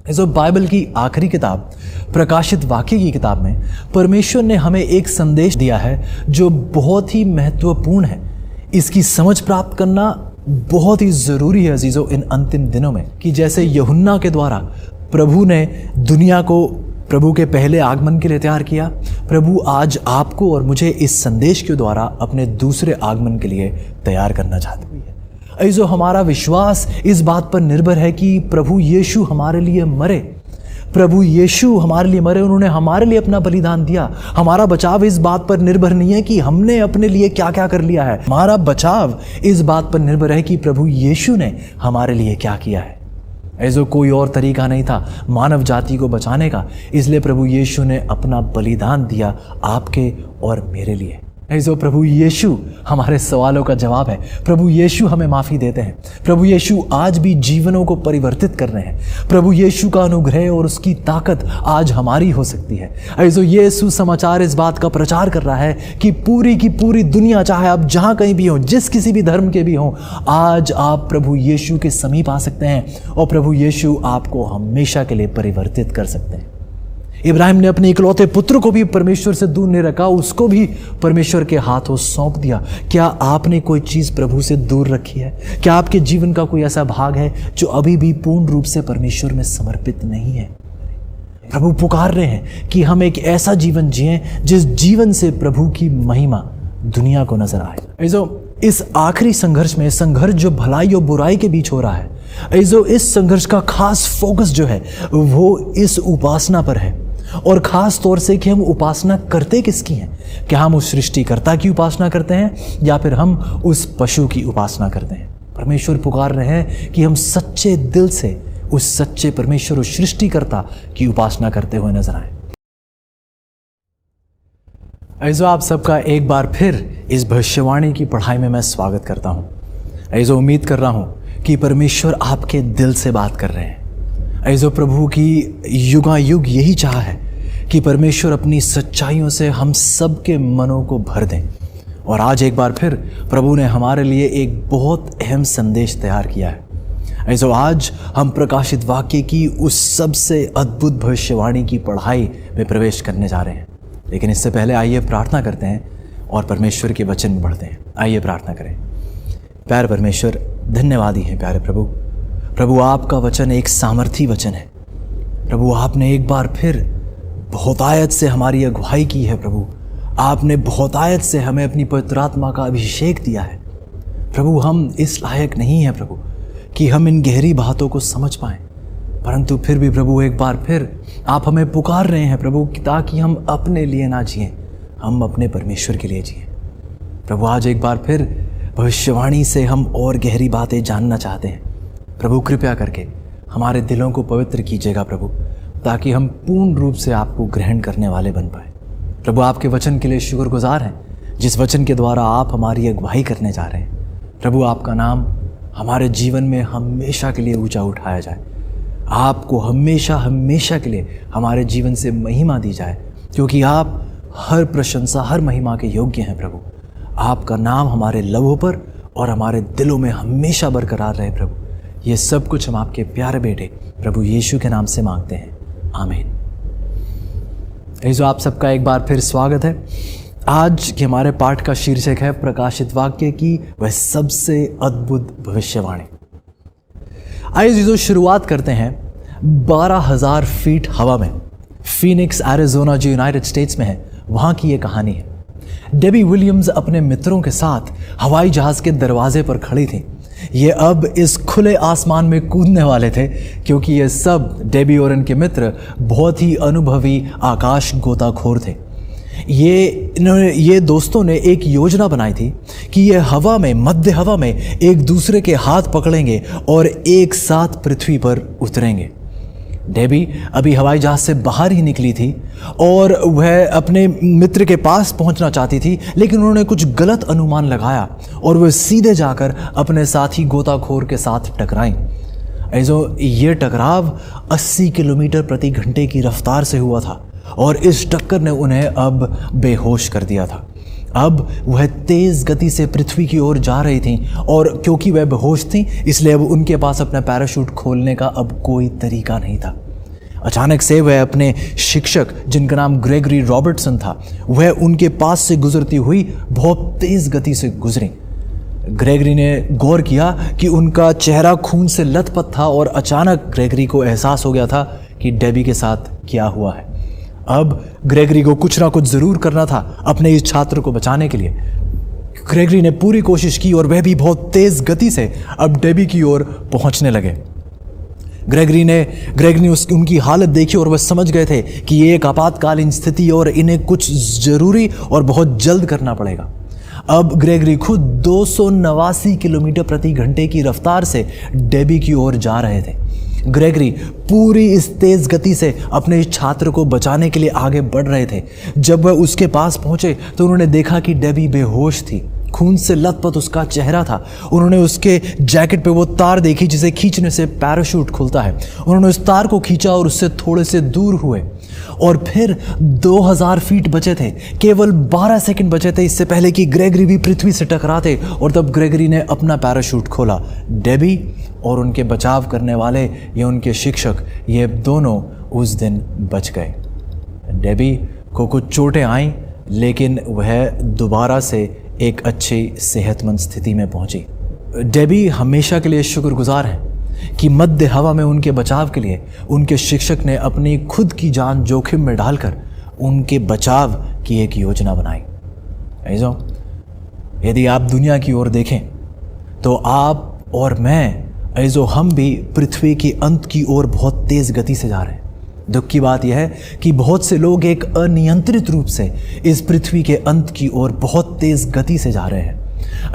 जो बाइबल की आखिरी किताब प्रकाशित वाक्य की किताब में परमेश्वर ने हमें एक संदेश दिया है जो बहुत ही महत्वपूर्ण है। इसकी समझ प्राप्त करना बहुत ही ज़रूरी है अजीज़ों इन अंतिम दिनों में, कि जैसे यूहन्ना के द्वारा प्रभु ने दुनिया को प्रभु के पहले आगमन के लिए तैयार किया, प्रभु आज आपको और मुझे इस संदेश के द्वारा अपने दूसरे आगमन के लिए तैयार करना चाहते हैं। अजीज़ों, हमारा विश्वास इस बात पर निर्भर है कि प्रभु यीशु हमारे लिए मरे, प्रभु यीशु हमारे लिए मरे, उन्होंने हमारे लिए अपना बलिदान दिया। हमारा बचाव इस बात पर निर्भर नहीं है कि हमने अपने लिए क्या क्या कर लिया है, हमारा बचाव इस बात पर निर्भर है कि प्रभु यीशु ने हमारे लिए क्या किया है। ऐसा कोई और तरीका नहीं था मानव जाति को बचाने का, इसलिए प्रभु यीशु ने अपना बलिदान दिया आपके और मेरे लिए। ऐसा प्रभु यीशु हमारे सवालों का जवाब है। प्रभु यीशु हमें माफ़ी देते हैं। प्रभु यीशु आज भी जीवनों को परिवर्तित कर रहे हैं। प्रभु यीशु का अनुग्रह और उसकी ताकत आज हमारी हो सकती है। ऐसा ये सुसमाचार इस बात का प्रचार कर रहा है कि पूरी की पूरी दुनिया, चाहे आप जहाँ कहीं भी हों, जिस किसी भी धर्म के भी हों, आज आप प्रभु यीशु के समीप आ सकते हैं और प्रभु यीशु आपको हमेशा के लिए परिवर्तित कर सकते हैं। इब्राहिम ने अपने इकलौते पुत्र को भी परमेश्वर से दूर नहीं रखा, उसको भी परमेश्वर के हाथों सौंप दिया। क्या आपने कोई चीज़ प्रभु से दूर रखी है? क्या आपके जीवन का कोई ऐसा भाग है जो अभी भी पूर्ण रूप से परमेश्वर में समर्पित नहीं है? प्रभु पुकार रहे हैं कि हम एक ऐसा जीवन जिएं जिस जीवन से प्रभु की महिमा दुनिया को नजर आए। इस आखिरी संघर्ष में, संघर्ष जो भलाई और बुराई के बीच हो रहा है, इस संघर्ष का खास फोकस जो है वो इस उपासना पर है, और ख़ास तौर से कि हम उपासना करते किसकी हैं? क्या हम उस सृष्टिकर्ता की उपासना करते हैं या फिर हम उस पशु की उपासना करते हैं? परमेश्वर पुकार रहे हैं कि हम सच्चे दिल से उस सच्चे परमेश्वर, उस सृष्टिकर्ता की उपासना करते हुए नजर आए। ऐसा आप सबका एक बार फिर इस भविष्यवाणी की पढ़ाई में मैं स्वागत करता हूँ। ऐसा उम्मीद कर रहा हूँ कि परमेश्वर आपके दिल से बात कर रहे हैं। ऐसा प्रभु की युगायुग यही चाह है कि परमेश्वर अपनी सच्चाइयों से हम सब के मनों को भर दें। और आज एक बार फिर प्रभु ने हमारे लिए एक बहुत अहम संदेश तैयार किया है। ऐसा आज हम प्रकाशित वाक्य की उस सबसे अद्भुत भविष्यवाणी की पढ़ाई में प्रवेश करने जा रहे हैं। लेकिन इससे पहले आइए प्रार्थना करते हैं और परमेश्वर के वचन में बढ़ते हैं। आइए प्रार्थना करें। प्यारे परमेश्वर, धन्यवादी हैं प्यारे प्रभु। प्रभु, आपका वचन एक सामर्थी वचन है। प्रभु, आपने एक बार फिर बहुतायत से हमारी अगुवाई की है। प्रभु, आपने बहुतायत से हमें अपनी पवित्र आत्मा का अभिषेक दिया है। प्रभु, हम इस लायक नहीं हैं प्रभु कि हम इन गहरी बातों को समझ पाएं, परंतु फिर भी प्रभु एक बार फिर आप हमें पुकार रहे हैं प्रभु, ताकि हम अपने लिए ना जिएं, हम अपने परमेश्वर के लिए जिएं। प्रभु, आज एक बार फिर भविष्यवाणी से हम और गहरी बातें जानना चाहते हैं। प्रभु, कृपया करके हमारे दिलों को पवित्र कीजिएगा प्रभु, ताकि हम पूर्ण रूप से आपको ग्रहण करने वाले बन पाए। प्रभु, आपके वचन के लिए शुक्रगुजार हैं, जिस वचन के द्वारा आप हमारी अगुवाई करने जा रहे हैं। प्रभु, आपका नाम हमारे जीवन में हमेशा के लिए ऊंचा उठाया जाए। आपको हमेशा हमेशा के लिए हमारे जीवन से महिमा दी जाए, क्योंकि आप हर प्रशंसा, हर महिमा के योग्य हैं प्रभु। आपका नाम हमारे लबों पर और हमारे दिलों में हमेशा बरकरार रहे प्रभु। ये सब कुछ हम आपके प्यारे बेटे प्रभु यीशु के नाम से मांगते हैं, आमीन। आप सबका एक बार फिर स्वागत है। आज के हमारे पाठ का शीर्षक है प्रकाशित वाक्य की वह सबसे अद्भुत भविष्यवाणी। आइए शुरुआत करते हैं 12,000 फीट हवा में, फीनिक्स एरिज़ोना जो यूनाइटेड स्टेट्स में है, वहाँ की ये कहानी है। डेबी विलियम्स अपने मित्रों के साथ हवाई जहाज़ के दरवाजे पर खड़ी थी। ये अब इस खुले आसमान में कूदने वाले थे, क्योंकि ये सब डेबी और इनके मित्र बहुत ही अनुभवी आकाश गोताखोर थे। ये दोस्तों ने एक योजना बनाई थी कि ये हवा में, मध्य हवा में एक दूसरे के हाथ पकड़ेंगे और एक साथ पृथ्वी पर उतरेंगे। डेबी अभी हवाई जहाज से बाहर ही निकली थी और वह अपने मित्र के पास पहुंचना चाहती थी, लेकिन उन्होंने कुछ गलत अनुमान लगाया और वह सीधे जाकर अपने साथी गोताखोर के साथ टकराई। ये टकराव 80 किलोमीटर प्रति घंटे की रफ्तार से हुआ था और इस टक्कर ने उन्हें अब बेहोश कर दिया था। अब वह तेज़ गति से पृथ्वी की ओर जा रही थीं और क्योंकि वह बेहोश थीं, इसलिए अब उनके पास अपना पैराशूट खोलने का अब कोई तरीका नहीं था। अचानक से वह अपने शिक्षक, जिनका नाम ग्रेगरी रॉबर्टसन था, वह उनके पास से गुजरती हुई बहुत तेज गति से गुजरी। ग्रेगरी ने गौर किया कि उनका चेहरा खून से लथपथ था और अचानक ग्रेगरी को एहसास हो गया था कि डेबी के साथ क्या हुआ है। अब ग्रेगरी को कुछ ना कुछ ज़रूर करना था अपने इस छात्र को बचाने के लिए। ग्रेगरी ने पूरी कोशिश की और वह भी बहुत तेज़ गति से अब डेबी की ओर पहुंचने लगे। ग्रेगरी ने उनकी हालत देखी और वह समझ गए थे कि ये एक आपातकालीन स्थिति और इन्हें कुछ ज़रूरी और बहुत जल्द करना पड़ेगा। अब ग्रेगरी खुद 289 किलोमीटर प्रति घंटे की रफ्तार से डेबी की ओर जा रहे थे। ग्रेगरी पूरी इस तेज गति से अपने इस छात्र को बचाने के लिए आगे बढ़ रहे थे। जब वह उसके पास पहुंचे तो उन्होंने देखा कि डेबी बेहोश थी, खून से लथपथ उसका चेहरा था। उन्होंने उसके जैकेट पे वो तार देखी जिसे खींचने से पैराशूट खुलता है। उन्होंने उस तार को खींचा और उससे थोड़े से दूर हुए और फिर 2000 फीट बचे थे। केवल 12 सेकंड बचे थे इससे पहले कि ग्रेगरी भी पृथ्वी से टकराते और तब ग्रेगरी ने अपना पैराशूट खोला। डेबी और उनके बचाव करने वाले ये उनके शिक्षक, ये दोनों उस दिन बच गए। डेबी को कुछ चोटें आईं लेकिन वह दोबारा से एक अच्छी सेहतमंद स्थिति में पहुंची। डेबी हमेशा के लिए शुक्रगुजार हैं कि मध्य हवा में उनके बचाव के लिए उनके शिक्षक ने अपनी खुद की जान जोखिम में डालकर उनके बचाव की एक योजना बनाई। ऐसा यदि आप दुनिया की ओर देखें तो आप और मैं, ऐसो हम भी पृथ्वी के अंत की ओर बहुत तेज गति से जा रहे हैं। दुख की बात यह है कि बहुत से लोग एक अनियंत्रित रूप से इस पृथ्वी के अंत की ओर बहुत तेज गति से जा रहे हैं।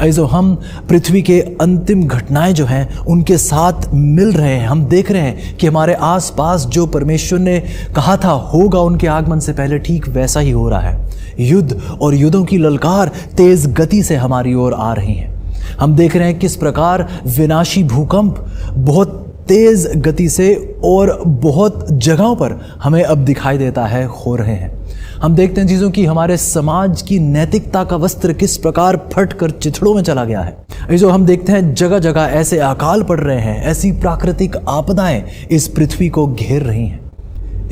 ऐसो हम पृथ्वी के अंतिम घटनाएं जो हैं उनके साथ मिल रहे हैं। हम देख रहे हैं कि हमारे आसपास जो परमेश्वर ने कहा था होगा उनके आगमन से पहले, ठीक वैसा ही हो रहा है। युद्ध और युद्धों की ललकार तेज गति से हमारी ओर आ रही हैं। हम देख रहे हैं किस प्रकार विनाशी भूकंप बहुत तेज गति से और बहुत जगहों पर हमें अब दिखाई देता है हो रहे हैं। हम देखते हैं चीज़ों की हमारे समाज की नैतिकता का वस्त्र किस प्रकार फट कर चिथड़ों में चला गया है। जो हम देखते हैं जगह जगह ऐसे अकाल पड़ रहे हैं, ऐसी प्राकृतिक आपदाएं इस पृथ्वी को घेर रही हैं।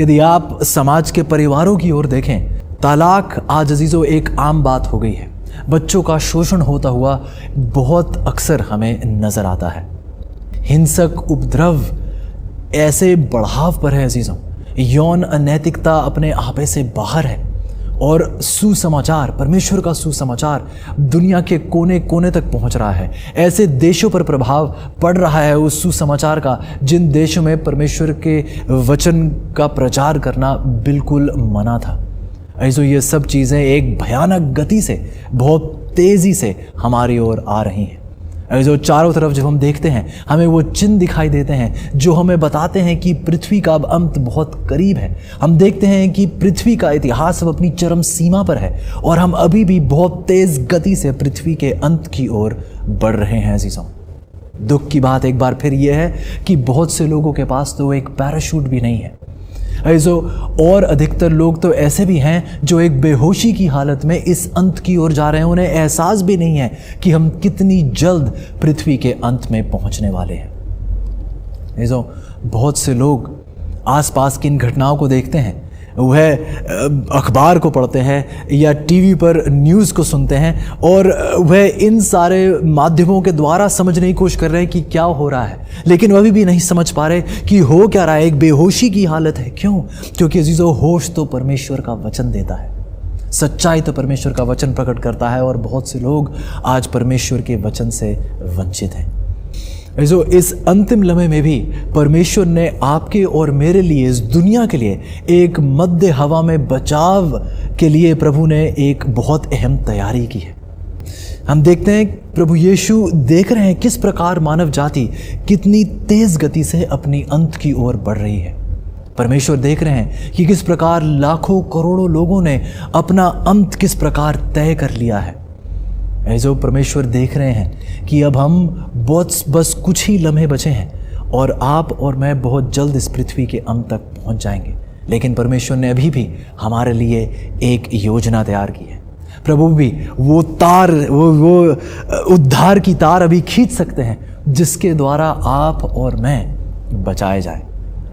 यदि आप समाज के परिवारों की ओर देखें, तलाक आज अजीजों एक आम बात हो गई है। बच्चों का शोषण होता हुआ बहुत अक्सर हमें नजर आता है। हिंसक उपद्रव ऐसे बढ़ाव पर है अजीजों। यौन अनैतिकता अपने आपे से बाहर है और सुसमाचार, परमेश्वर का सुसमाचार दुनिया के कोने कोने तक पहुंच रहा है। ऐसे देशों पर प्रभाव पड़ रहा है उस सुसमाचार का जिन देशों में परमेश्वर के वचन का प्रचार करना बिल्कुल मना था। ऐसो ये सब चीज़ें एक भयानक गति से, बहुत तेज़ी से हमारी ओर आ रही हैं। जो चारों तरफ जब हम देखते हैं हमें वो चिन्ह दिखाई देते हैं जो हमें बताते हैं कि पृथ्वी का अब अंत बहुत करीब है। हम देखते हैं कि पृथ्वी का इतिहास अब अपनी चरम सीमा पर है और हम अभी भी बहुत तेज गति से पृथ्वी के अंत की ओर बढ़ रहे हैं अजीजों। दुख की बात एक बार फिर यह है कि बहुत से लोगों के पास तो एक पैराशूट भी नहीं है। और अधिकतर लोग तो ऐसे भी हैं जो एक बेहोशी की हालत में इस अंत की ओर जा रहे हैं। उन्हें एहसास भी नहीं है कि हम कितनी जल्द पृथ्वी के अंत में पहुंचने वाले हैं। बहुत से लोग आसपास की इन घटनाओं को देखते हैं, वह अखबार को पढ़ते हैं या टीवी पर न्यूज़ को सुनते हैं और वह इन सारे माध्यमों के द्वारा समझने की कोशिश कर रहे हैं कि क्या हो रहा है, लेकिन वह भी नहीं समझ पा रहे कि हो क्या रहा है। एक बेहोशी की हालत है। क्यों? क्योंकि अजीजों, होश तो परमेश्वर का वचन देता है, सच्चाई तो परमेश्वर का वचन प्रकट करता है और बहुत से लोग आज परमेश्वर के वचन से वंचित हैं। जो इस अंतिम लम्हे में भी परमेश्वर ने आपके और मेरे लिए, इस दुनिया के लिए, एक मध्य हवा में बचाव के लिए प्रभु ने एक बहुत अहम तैयारी की है। हम देखते हैं प्रभु यीशु देख रहे हैं किस प्रकार मानव जाति कितनी तेज गति से अपनी अंत की ओर बढ़ रही है। परमेश्वर देख रहे हैं कि किस प्रकार लाखों करोड़ों लोगों ने अपना अंत किस प्रकार तय कर लिया है। जो परमेश्वर देख रहे हैं कि अब हम बस कुछ ही लम्हे बचे हैं और आप और मैं बहुत जल्द इस पृथ्वी के अंत तक पहुंच जाएंगे। लेकिन परमेश्वर ने अभी भी हमारे लिए एक योजना तैयार की है। प्रभु भी वो तार, वो उद्धार की तार अभी खींच सकते हैं जिसके द्वारा आप और मैं बचाए जाएं।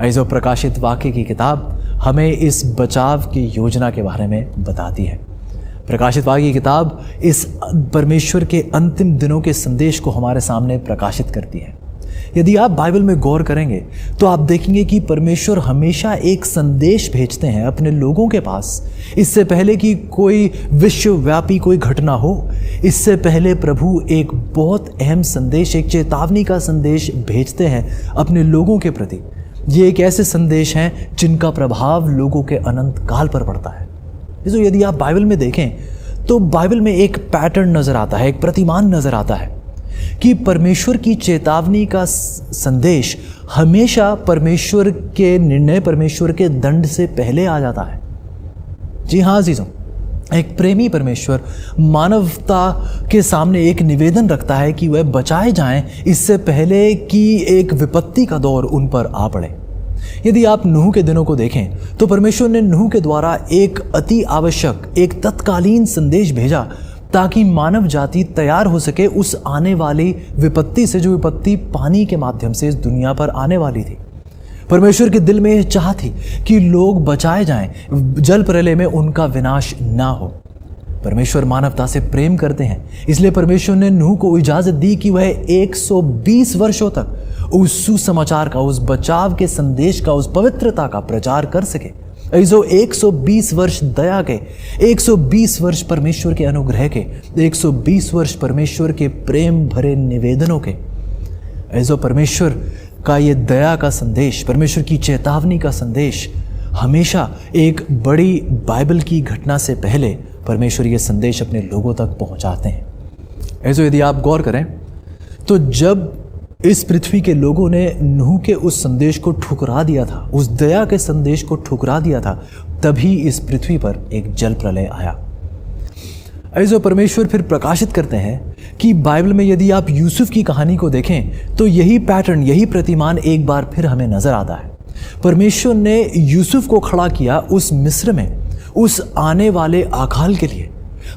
जो प्रकाशित वाक्य की किताब हमें इस बचाव की योजना के बारे में बताती है। प्रकाशित वाक्य की किताब इस परमेश्वर के अंतिम दिनों के संदेश को हमारे सामने प्रकाशित करती है। यदि आप बाइबल में गौर करेंगे तो आप देखेंगे कि परमेश्वर हमेशा एक संदेश भेजते हैं अपने लोगों के पास। इससे पहले कि कोई विश्वव्यापी कोई घटना हो, इससे पहले प्रभु एक बहुत अहम संदेश, एक चेतावनी का संदेश भेजते हैं अपने लोगों के प्रति। ये एक ऐसे संदेश हैं जिनका प्रभाव लोगों के अनंत काल पर पड़ता है। तो यदि आप बाइबल में देखें तो बाइबल में एक पैटर्न नजर आता है, एक प्रतिमान नजर आता है कि परमेश्वर की चेतावनी का संदेश हमेशा परमेश्वर के निर्णय, परमेश्वर के दंड से पहले आ जाता है। जी हाँ अजीजों, एक प्रेमी परमेश्वर मानवता के सामने एक निवेदन रखता है कि वह बचाए जाएं इससे पहले कि एक विपत्ति का दौर उन पर आ पड़े। यदि आप नूह के दिनों को देखें तो परमेश्वर ने नूह के द्वारा एक अति आवश्यक, एक तत्कालीन संदेश भेजा ताकि मानव जाति तैयार हो सके उस आने वाली विपत्ति से, जो विपत्ति पानी के माध्यम से इस दुनिया पर आने वाली थी। परमेश्वर के दिल में यह चाह थी कि लोग बचाए जाएं, जल प्रलय में उनका विनाश ना हो। परमेश्वर मानवता से प्रेम करते हैं, इसलिए परमेश्वर ने नूह को इजाजत दी कि वह 120 वर्षों तक उस सुसमाचार का, उस बचाव के संदेश का, उस पवित्रता का प्रचार कर सके। जो 120 वर्ष दया के, 120 वर्ष परमेश्वर के अनुग्रह के, 120 वर्ष परमेश्वर के प्रेम भरे निवेदनों के। जो परमेश्वर का ये दया का संदेश, परमेश्वर की चेतावनी का संदेश हमेशा एक बड़ी बाइबल की घटना से पहले परमेश्वर ये संदेश अपने लोगों तक पहुंचाते हैं। ऐसे यदि आप गौर करें तो जब इस पृथ्वी के लोगों ने नूह के उस संदेश को ठुकरा दिया था, उस दया के संदेश को ठुकरा दिया था, तभी इस पृथ्वी पर एक जल प्रलय आया। ऐसे परमेश्वर फिर प्रकाशित करते हैं कि बाइबल में यदि आप यूसुफ की कहानी को देखें तो यही पैटर्न, यही प्रतिमान एक बार फिर हमें नजर आता है। परमेश्वर ने यूसुफ को खड़ा किया उस मिस्र में, उस आने वाले अकाल के लिए।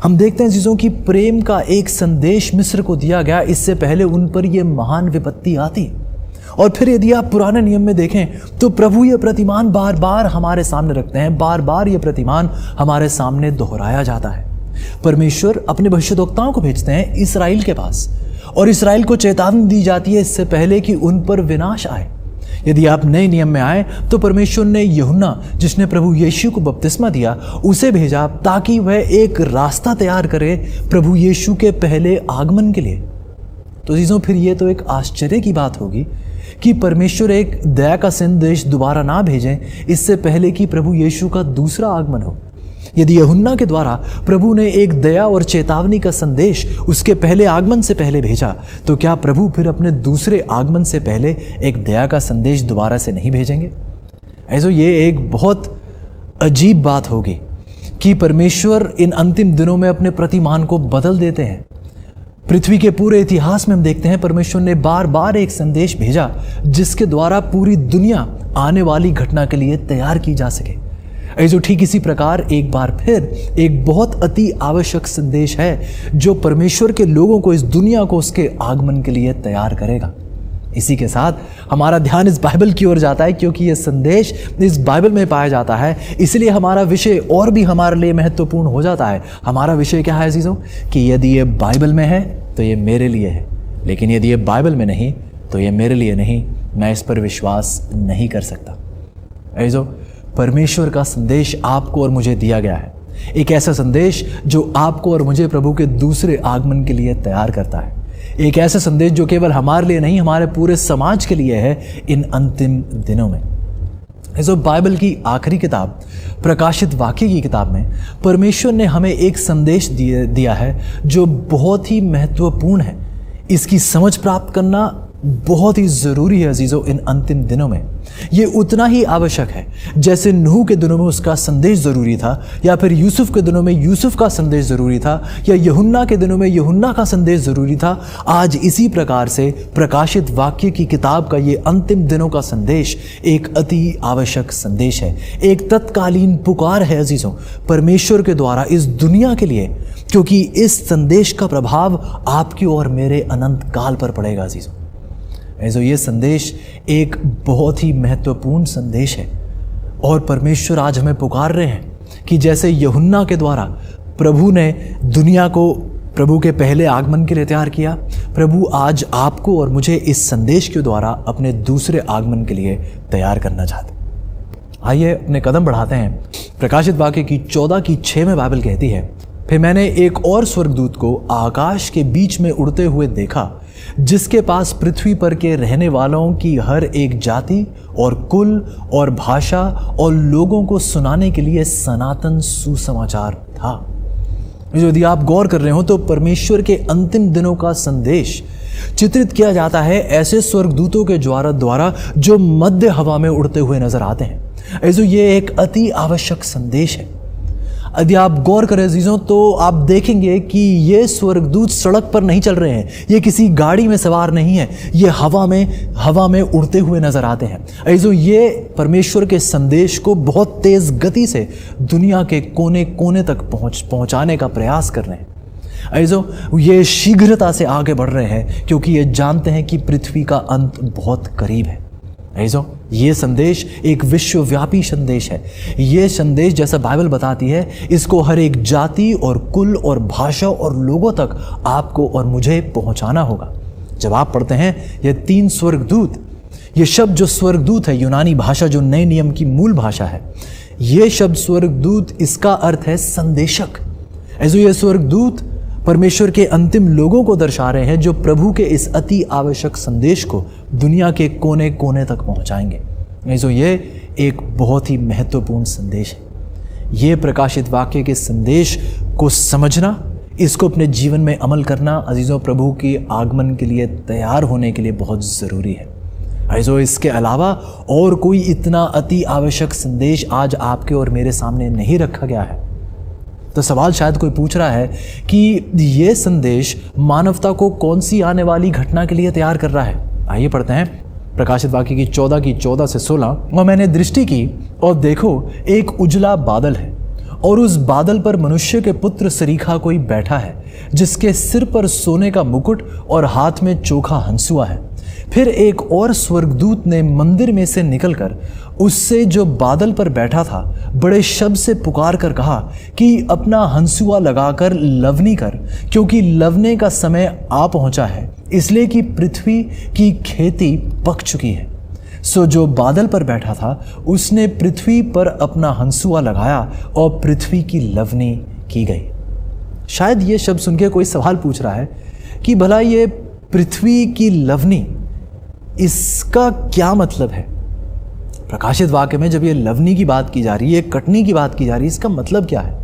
हम देखते हैं चीज़ों की प्रेम का एक संदेश मिस्र को दिया गया, इससे पहले उन पर यह महान विपत्ति आती। और फिर यदि आप पुराने नियम में देखें तो प्रभु ये प्रतिमान बार बार हमारे सामने रखते हैं, बार बार ये प्रतिमान हमारे सामने दोहराया जाता है। परमेश्वर अपने भविष्यद्वक्ताओं को भेजते हैं इस्राएल के पास, और इस्राएल को चेतावनी दी जाती है इससे पहले कि उन पर विनाश आए। यदि आप नए नियम में आए तो परमेश्वर ने यूहन्ना, जिसने प्रभु यीशु को बपतिस्मा दिया, उसे भेजा ताकि वह एक रास्ता तैयार करे प्रभु यीशु के पहले आगमन के लिए। तो चीज़ों फिर ये तो एक आश्चर्य की बात होगी कि परमेश्वर एक दया का संदेश दोबारा ना भेजें इससे पहले कि प्रभु यीशु का दूसरा आगमन हो। यदि यूहन्ना के द्वारा प्रभु ने एक दया और चेतावनी का संदेश उसके पहले आगमन से पहले भेजा, तो क्या प्रभु फिर अपने दूसरे आगमन से पहले एक दया का संदेश दोबारा से नहीं भेजेंगे? ऐसे ये एक बहुत अजीब बात होगी कि परमेश्वर इन अंतिम दिनों में अपने प्रतिमान को बदल देते हैं। पृथ्वी के पूरे इतिहास में हम देखते हैं परमेश्वर ने बार बार एक संदेश भेजा जिसके द्वारा पूरी दुनिया आने वाली घटना के लिए तैयार की जा सके। जो ठीक इसी प्रकार एक बार फिर एक बहुत अति आवश्यक संदेश है जो परमेश्वर के लोगों को, इस दुनिया को उसके आगमन के लिए तैयार करेगा। इसी के साथ हमारा ध्यान इस बाइबल की ओर जाता है, क्योंकि यह संदेश इस बाइबल में पाया जाता है, इसलिए हमारा विषय और भी हमारे लिए महत्वपूर्ण हो जाता है। हमारा विषय क्या है अजीजों? कि यदि ये बाइबल में है तो ये मेरे लिए है, लेकिन यदि ये बाइबल में नहीं तो ये मेरे लिए नहीं, मैं इस पर विश्वास नहीं कर सकता। अजीजों, परमेश्वर का संदेश आपको और मुझे दिया गया है, एक ऐसा संदेश जो आपको और मुझे प्रभु के दूसरे आगमन के लिए तैयार करता है। एक ऐसा संदेश जो केवल हमारे लिए नहीं, हमारे पूरे समाज के लिए है इन अंतिम दिनों में। जो बाइबल की आखिरी किताब प्रकाशित वाक्य की किताब में परमेश्वर ने हमें एक संदेश दिया है जो बहुत ही महत्वपूर्ण है। इसकी समझ प्राप्त करना बहुत ही ज़रूरी है अजीज़ों। इन अंतिम दिनों में ये उतना ही आवश्यक है जैसे नूह के दिनों में उसका संदेश ज़रूरी था, या फिर यूसुफ के दिनों में यूसुफ का संदेश ज़रूरी था, या यूहन्ना के दिनों में यूहन्ना का संदेश ज़रूरी था। आज इसी प्रकार से प्रकाशित वाक्य की किताब का ये अंतिम दिनों का संदेश एक अति आवश्यक संदेश है, एक तत्कालीन पुकार है अजीज़ों परमेश्वर के द्वारा इस दुनिया के लिए, क्योंकि इस संदेश का प्रभाव आपके और मेरे अनंत काल पर पड़ेगा अजीज़ों। ऐसो ये संदेश एक बहुत ही महत्वपूर्ण संदेश है और परमेश्वर आज हमें पुकार रहे हैं कि जैसे यूहन्ना के द्वारा प्रभु ने दुनिया को प्रभु के पहले आगमन के लिए तैयार किया, प्रभु आज आपको और मुझे इस संदेश के द्वारा अपने दूसरे आगमन के लिए तैयार करना चाहते। आइए अपने कदम बढ़ाते हैं। प्रकाशित वाक्य की 14:6 में बाइबल कहती है, फिर मैंने एक और स्वर्गदूत को आकाश के बीच में उड़ते हुए देखा, जिसके पास पृथ्वी पर के रहने वालों की हर एक जाति और कुल और भाषा और लोगों को सुनाने के लिए सनातन सुसमाचार था। यदि आप गौर कर रहे हो तो परमेश्वर के अंतिम दिनों का संदेश चित्रित किया जाता है ऐसे स्वर्गदूतों के द्वारा जो मध्य हवा में उड़ते हुए नजर आते हैं। ऐसे ये एक अति आवश्यक संदेश है। यदि आप गौर करें अजीजों तो आप देखेंगे कि ये स्वर्गदूत सड़क पर नहीं चल रहे हैं, ये किसी गाड़ी में सवार नहीं है, ये हवा में उड़ते हुए नजर आते हैं। ऐसे ये परमेश्वर के संदेश को बहुत तेज गति से दुनिया के कोने कोने तक पहुंचाने का प्रयास कर रहे हैं। ऐसे ये शीघ्रता से आगे बढ़ रहे हैं क्योंकि ये जानते हैं कि पृथ्वी का अंत बहुत करीब है। ऐसा ये संदेश एक विश्वव्यापी संदेश है। ये संदेश जैसा बाइबल बताती है, इसको हर एक जाति और कुल और भाषा और लोगों तक आपको और मुझे पहुंचाना होगा। जब आप पढ़ते हैं ये 3 स्वर्गदूत, ये शब्द जो स्वर्गदूत है यूनानी भाषा जो नए नियम की मूल भाषा है, ये शब्द स्वर्गदूत इसका अर्थ है संदेशक। ऐसे ये स्वर्गदूत परमेश्वर के अंतिम लोगों को दर्शा रहे हैं जो प्रभु के इस अति आवश्यक संदेश को दुनिया के कोने कोने तक पहुंचाएंगे। ऐसे ये एक बहुत ही महत्वपूर्ण संदेश है। ये प्रकाशित वाक्य के संदेश को समझना, इसको अपने जीवन में अमल करना अजीजों प्रभु के आगमन के लिए तैयार होने के लिए बहुत ज़रूरी है। ऐसे इसके अलावा और कोई इतना अति आवश्यक संदेश आज आपके और मेरे सामने नहीं रखा गया है। तो सवाल शायद कोई पूछ रहा है कि ये संदेश मानवता को कौन सी आने वाली घटना के लिए तैयार कर रहा है। आइए पढ़ते हैं प्रकाशित वाक्य की 14 से 16। और मैंने दृष्टि की और देखो एक उजला बादल है और उस बादल पर मनुष्य के पुत्र सरीखा कोई बैठा है, जिसके सिर पर सोने का मुकुट और हाथ में चोखा हंसुआ है। फिर एक और स्वर्गदूत ने मंदिर में से निकलकर उससे जो बादल पर बैठा था बड़े शब्द से पुकार कर कहा कि अपना हंसुआ लगाकर लवनी कर, क्योंकि लवने का समय आ पहुंचा है, इसलिए कि पृथ्वी की खेती पक चुकी है। सो जो बादल पर बैठा था उसने पृथ्वी पर अपना हंसुआ लगाया और पृथ्वी की लवनी की गई। शायद ये शब्द सुनकर कोई सवाल पूछ रहा है कि भला ये पृथ्वी की लवनी, इसका क्या मतलब है? प्रकाशित वाक्य में जब ये लवनी की बात की जा रही है, कटनी की बात की जा रही है, इसका मतलब क्या है?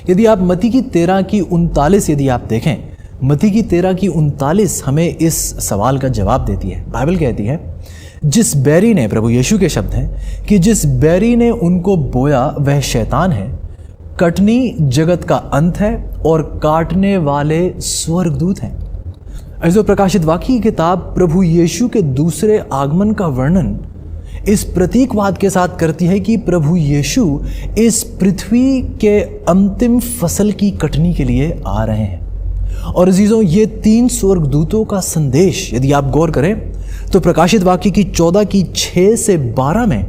यदि आप मत्ती की 13:39 यदि आप देखें, मत्ती की 13:39 हमें इस सवाल का जवाब देती है। बाइबल कहती है, जिस बैरी ने, प्रभु यीशु के शब्द हैं कि जिस बैरी ने उनको बोया वह शैतान है, कटनी जगत का अंत है और काटने वाले स्वर्गदूत हैं। ऐसे प्रकाशित वाक्य की किताब प्रभु यीशु के दूसरे आगमन का वर्णन इस प्रतीकवाद के साथ करती है कि प्रभु यीशु इस पृथ्वी के अंतिम फसल की कटनी के लिए आ रहे हैं। और अजीजों ये 3 स्वर्गदूतों का संदेश यदि आप गौर करें तो प्रकाशित वाक्य की 14:6 से 12 में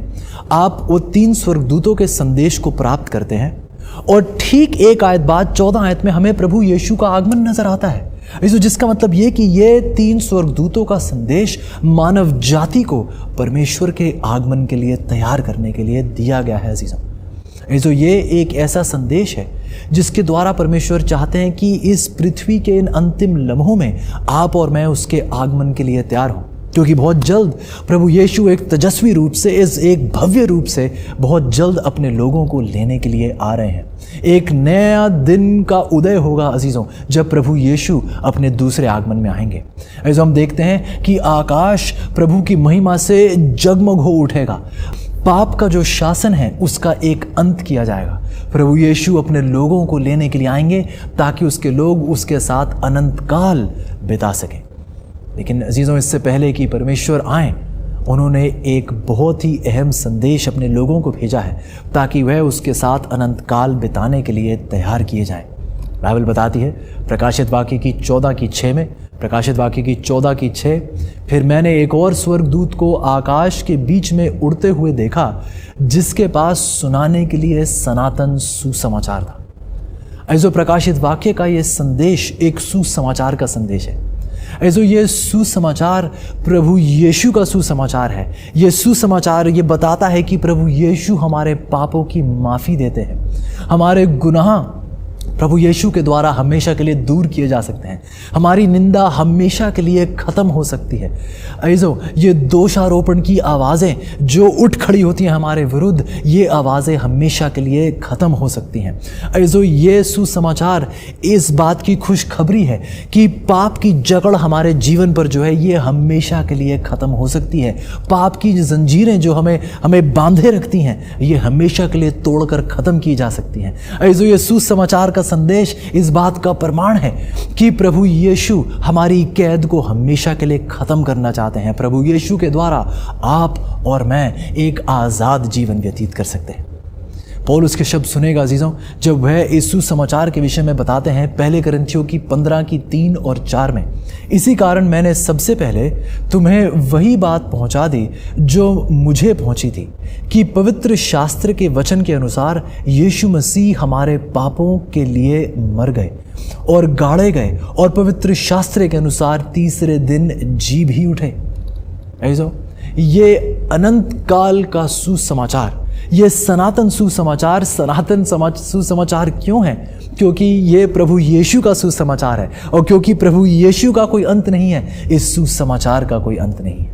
आप वो 3 स्वर्गदूतों के संदेश को प्राप्त करते हैं। और ठीक एक आयत बाद 14 आयत में हमें प्रभु यीशु का आगमन नजर आता है। जिसका मतलब ये कि ये 3 स्वर्गदूतों का संदेश मानव जाति को परमेश्वर के आगमन के लिए तैयार करने के लिए दिया गया है अजीजों। ये एक ऐसा संदेश है जिसके द्वारा परमेश्वर चाहते हैं कि इस पृथ्वी के इन अंतिम लम्हों में आप और मैं उसके आगमन के लिए तैयार हों, क्योंकि बहुत जल्द प्रभु यीशु एक तेजस्वी रूप से, एक भव्य रूप से बहुत जल्द अपने लोगों को लेने के लिए आ रहे हैं। एक नया दिन का उदय होगा अजीजों जब प्रभु यीशु अपने दूसरे आगमन में आएंगे। ऐसे हम देखते हैं कि आकाश प्रभु की महिमा से जगमग हो उठेगा। पाप का जो शासन है उसका एक अंत किया जाएगा। प्रभु यीशु अपने लोगों को लेने के लिए आएंगे ताकि उसके लोग उसके साथ अनंत काल बिता सकें। लेकिन अजीजों इससे पहले कि परमेश्वर आए, उन्होंने एक बहुत ही अहम संदेश अपने लोगों को भेजा है ताकि वह उसके साथ अनंत काल बिताने के लिए तैयार किए जाएं। बाइबल बताती है प्रकाशित वाक्य की 14:6 में, प्रकाशित वाक्य की 14:6, फिर मैंने एक और स्वर्गदूत को आकाश के बीच में उड़ते हुए देखा, जिसके पास सुनाने के लिए सनातन सुसमाचार था। ऐसो प्रकाशित वाक्य का ये संदेश एक सुसमाचार का संदेश है। ऐसो ये सुसमाचार प्रभु यीशु का सुसमाचार है। ये सुसमाचार ये बताता है कि प्रभु यीशु हमारे पापों की माफ़ी देते हैं। हमारे गुनाह प्रभु यीशु के द्वारा हमेशा के लिए दूर किए जा सकते हैं। हमारी निंदा हमेशा के लिए ख़त्म हो सकती है। ऐसो ये दोषारोपण की आवाज़ें जो उठ खड़ी होती हैं हमारे विरुद्ध, ये आवाज़ें हमेशा के लिए ख़त्म हो सकती हैं। ऐसो ये सुसमाचार इस बात की खुशखबरी है कि पाप की जकड़ हमारे जीवन पर जो है ये हमेशा के लिए ख़त्म हो सकती है। पाप की जंजीरें जो हमें बांधे रखती हैं, ये हमेशा के लिए तोड़कर ख़त्म की जा सकती हैं। ऐसो ये सुसमाचार का संदेश इस बात का प्रमाण है कि प्रभु यीशु हमारी कैद को हमेशा के लिए खत्म करना चाहते हैं। प्रभु यीशु के द्वारा आप और मैं एक आज़ाद जीवन व्यतीत कर सकते हैं। पौलुस के शब्द सुनेगा अजीजों, जब वह इस सुसमाचार के विषय में बताते हैं पहले कुरिन्थियों की 15:3 और 4 में, इसी कारण मैंने सबसे पहले तुम्हें वही बात पहुंचा दी जो मुझे पहुंची थी, कि पवित्र शास्त्र के वचन के अनुसार यीशु मसीह हमारे पापों के लिए मर गए और गाड़े गए और पवित्र शास्त्र के अनुसार तीसरे दिन जी भी उठे। ऐसो ये अनंत काल का सुसमाचार, ये सनातन सुसमाचार, सुसमाचार क्यों है? क्योंकि ये प्रभु यीशु का सुसमाचार है, और क्योंकि प्रभु यीशु का कोई अंत नहीं है, इस सुसमाचार का कोई अंत नहीं है।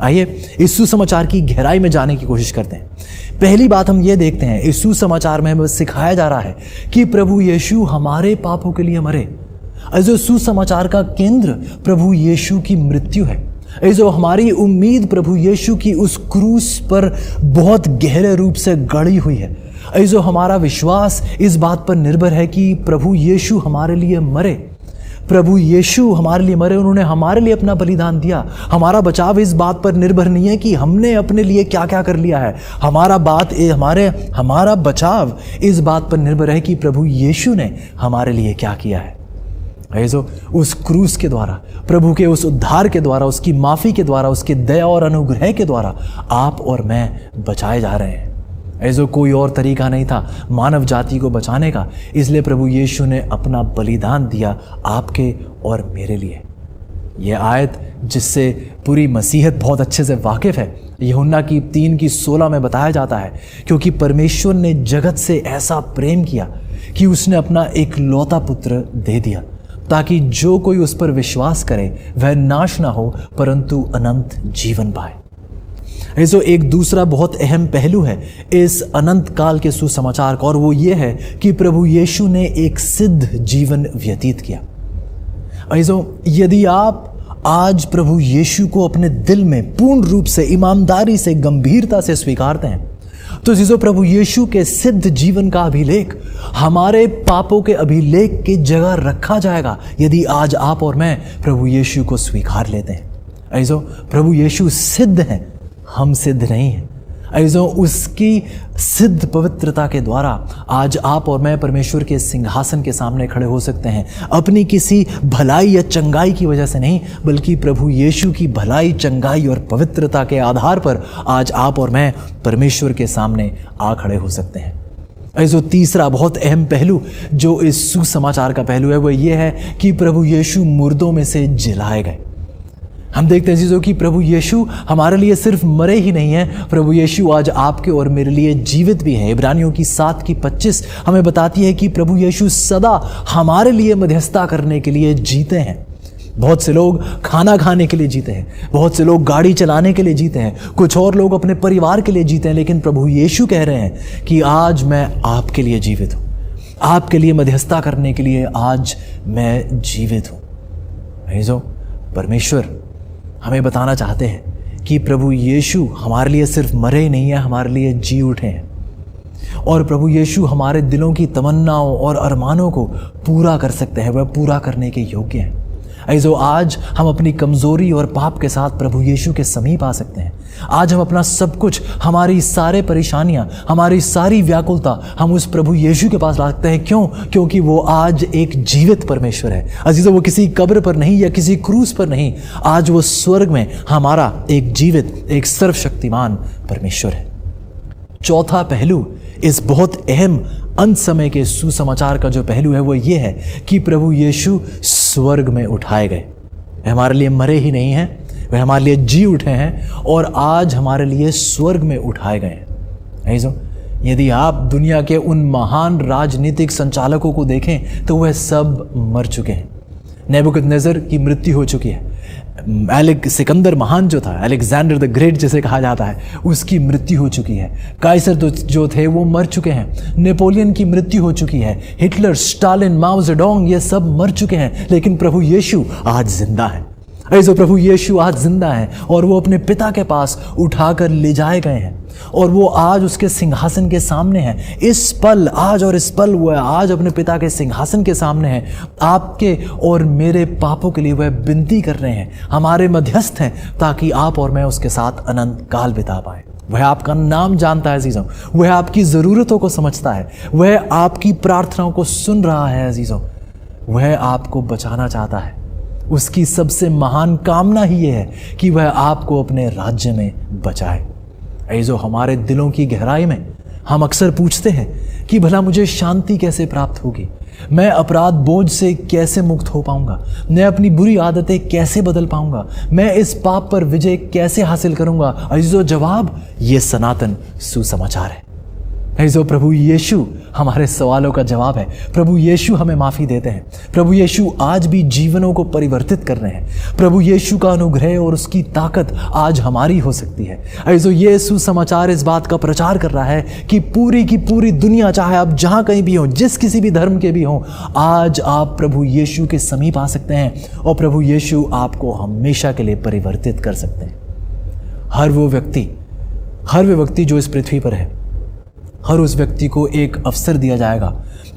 आइए इस सुसमाचार की गहराई में जाने की कोशिश करते हैं। पहली बात हम ये देखते हैं, इस सुसमाचार में हमें सिखाया जा रहा है कि प्रभु यीशु हमारे पापों के लिए मरे। जो सुसमाचार का केंद्र प्रभु यीशु की मृत्यु है। जो हमारी उम्मीद प्रभु यीशु की उस क्रूस पर बहुत गहरे रूप से गड़ी हुई है। जो हमारा विश्वास इस बात पर निर्भर है कि प्रभु यीशु हमारे लिए मरे। प्रभु यीशु हमारे लिए मरे, उन्होंने हमारे लिए अपना बलिदान दिया। हमारा बचाव इस बात पर निर्भर नहीं है कि हमने अपने लिए क्या क्या कर लिया है। हमारा बचाव इस बात पर निर्भर है कि प्रभु यीशु ने हमारे लिए क्या किया है। जो उस क्रूस के द्वारा, प्रभु के उस उद्धार के द्वारा, उसकी माफ़ी के द्वारा, उसकी दया और अनुग्रह के द्वारा आप और मैं बचाए जा रहे हैं। ऐसा कोई और तरीका नहीं था मानव जाति को बचाने का, इसलिए प्रभु यीशु ने अपना बलिदान दिया आपके और मेरे लिए। यह आयत जिससे पूरी मसीहत बहुत अच्छे से वाकिफ़ है, यूहन्ना की 3:16 में बताया जाता है, क्योंकि परमेश्वर ने जगत से ऐसा प्रेम किया कि उसने अपना एक लौता पुत्र दे दिया, ताकि जो कोई उस पर विश्वास करे वह नाश ना हो परंतु अनंत जीवन पाए। ऐसा एक दूसरा बहुत अहम पहलू है इस अनंत काल के सुसमाचार का, और वो ये है कि प्रभु यीशु ने एक सिद्ध जीवन व्यतीत किया। ऐसा यदि आप आज प्रभु यीशु को अपने दिल में पूर्ण रूप से, ईमानदारी से, गंभीरता से स्वीकारते हैं, तो जीसो प्रभु यीशु के सिद्ध जीवन का अभिलेख हमारे पापों के अभिलेख की जगह रखा जाएगा, यदि आज आप और मैं प्रभु यीशु को स्वीकार लेते हैं। ऐसो प्रभु यीशु सिद्ध हैं, हम सिद्ध नहीं हैं। ऐसो उसकी सिद्ध पवित्रता के द्वारा आज आप और मैं परमेश्वर के सिंहासन के सामने खड़े हो सकते हैं, अपनी किसी भलाई या चंगाई की वजह से नहीं, बल्कि प्रभु यीशु की भलाई, चंगाई और पवित्रता के आधार पर आज आप और मैं परमेश्वर के सामने आ खड़े हो सकते हैं। ऐसो तीसरा बहुत अहम पहलू जो इस सुसमाचार का पहलू है, वो ये है कि प्रभु यीशु मुर्दों में से जिलाए गए। हम देखते हैं चीज़ों कि प्रभु यीशु हमारे लिए सिर्फ मरे ही नहीं हैं, प्रभु यीशु आज आपके और मेरे लिए जीवित भी हैं। इब्रानियों की 7:25 हमें बताती है कि प्रभु यीशु सदा हमारे लिए मध्यस्थता करने के लिए जीते हैं। बहुत से लोग खाना खाने के लिए जीते हैं, बहुत से लोग गाड़ी चलाने के लिए जीते हैं, कुछ और लोग अपने परिवार के लिए जीते हैं, लेकिन प्रभु यीशु कह रहे हैं कि आज मैं आपके लिए जीवित हूँ, आपके लिए मध्यस्थता करने के लिए आज मैं जीवित हूँ। जो परमेश्वर हमें बताना चाहते हैं कि प्रभु यीशु हमारे लिए सिर्फ मरे ही नहीं है, हमारे लिए जी उठे हैं, और प्रभु यीशु हमारे दिलों की तमन्नाओं और अरमानों को पूरा कर सकते हैं, वह पूरा करने के योग्य हैं। ऐसो आज हम अपनी कमजोरी और पाप के साथ प्रभु यीशु के समीप आ सकते हैं। आज हम अपना सब कुछ, हमारी सारे परेशानियां, हमारी सारी व्याकुलता हम उस प्रभु यीशु के पास ला सकते हैं। क्यों? क्योंकि वो आज एक जीवित परमेश्वर है। अजीजों, वो किसी कब्र पर नहीं या किसी क्रूस पर नहीं, आज वो स्वर्ग में हमारा एक जीवित, एक सर्वशक्तिमान परमेश्वर है। चौथा पहलू इस बहुत अहम अंत समय के सुसमाचार का जो पहलू है वो ये है कि प्रभु यीशु स्वर्ग में उठाए गए। वे हमारे लिए मरे ही नहीं हैं, वे हमारे लिए जी उठे हैं और आज हमारे लिए स्वर्ग में उठाए गए हैं। ऐसो यदि आप दुनिया के उन महान राजनीतिक संचालकों को देखें तो वह सब मर चुके हैं। नेबुकदनेस्सर की मृत्यु हो चुकी है। सिकंदर महान जो था, अलेक्जेंडर द ग्रेट जिसे कहा जाता है, उसकी मृत्यु हो चुकी है। काइसर जो थे वो मर चुके हैं। नेपोलियन की मृत्यु हो चुकी है। हिटलर, स्टालिन, माओ जेडोंग, ये सब मर चुके हैं। लेकिन प्रभु यीशु आज जिंदा है। ऐसो प्रभु यीशु आज जिंदा है और वो अपने पिता के पास उठाकर ले जाए गए हैं और वो आज उसके सिंहासन के सामने है। इस पल, आज और इस पल वो आज अपने पिता के सिंहासन के सामने है। आपके और मेरे पापों के लिए वह विनती कर रहे हैं, हमारे मध्यस्थ हैं, ताकि आप और मैं उसके साथ अनंत काल बिता पाए। वह आपका नाम जानता है अजीजों, वह आपकी ज़रूरतों को समझता है, वह आपकी प्रार्थनाओं को सुन रहा है अजीजों, वह आपको बचाना चाहता है। उसकी सबसे महान कामना ही यह है कि वह आपको अपने राज्य में बचाए। ऐसो हमारे दिलों की गहराई में हम अक्सर पूछते हैं कि भला मुझे शांति कैसे प्राप्त होगी, मैं अपराध बोझ से कैसे मुक्त हो पाऊंगा, मैं अपनी बुरी आदतें कैसे बदल पाऊंगा, मैं इस पाप पर विजय कैसे हासिल करूंगा। अजीजों, जवाब ये सनातन सुसमाचार है। ऐसो प्रभु यीशु हमारे सवालों का जवाब है। प्रभु यीशु हमें माफ़ी देते हैं। प्रभु यीशु आज भी जीवनों को परिवर्तित कर रहे हैं। प्रभु यीशु का अनुग्रह और उसकी ताकत आज हमारी हो सकती है। ऐसो ये सुसमाचार इस बात का प्रचार कर रहा है कि पूरी की पूरी दुनिया, चाहे आप जहाँ कहीं भी हों, जिस किसी भी धर्म के भी हों, आज आप प्रभु यीशु के समीप आ सकते हैं और प्रभु यीशु आपको हमेशा के लिए परिवर्तित कर सकते हैं। हर वो व्यक्ति जो इस पृथ्वी पर है, हर उस व्यक्ति को एक अवसर दिया जाएगा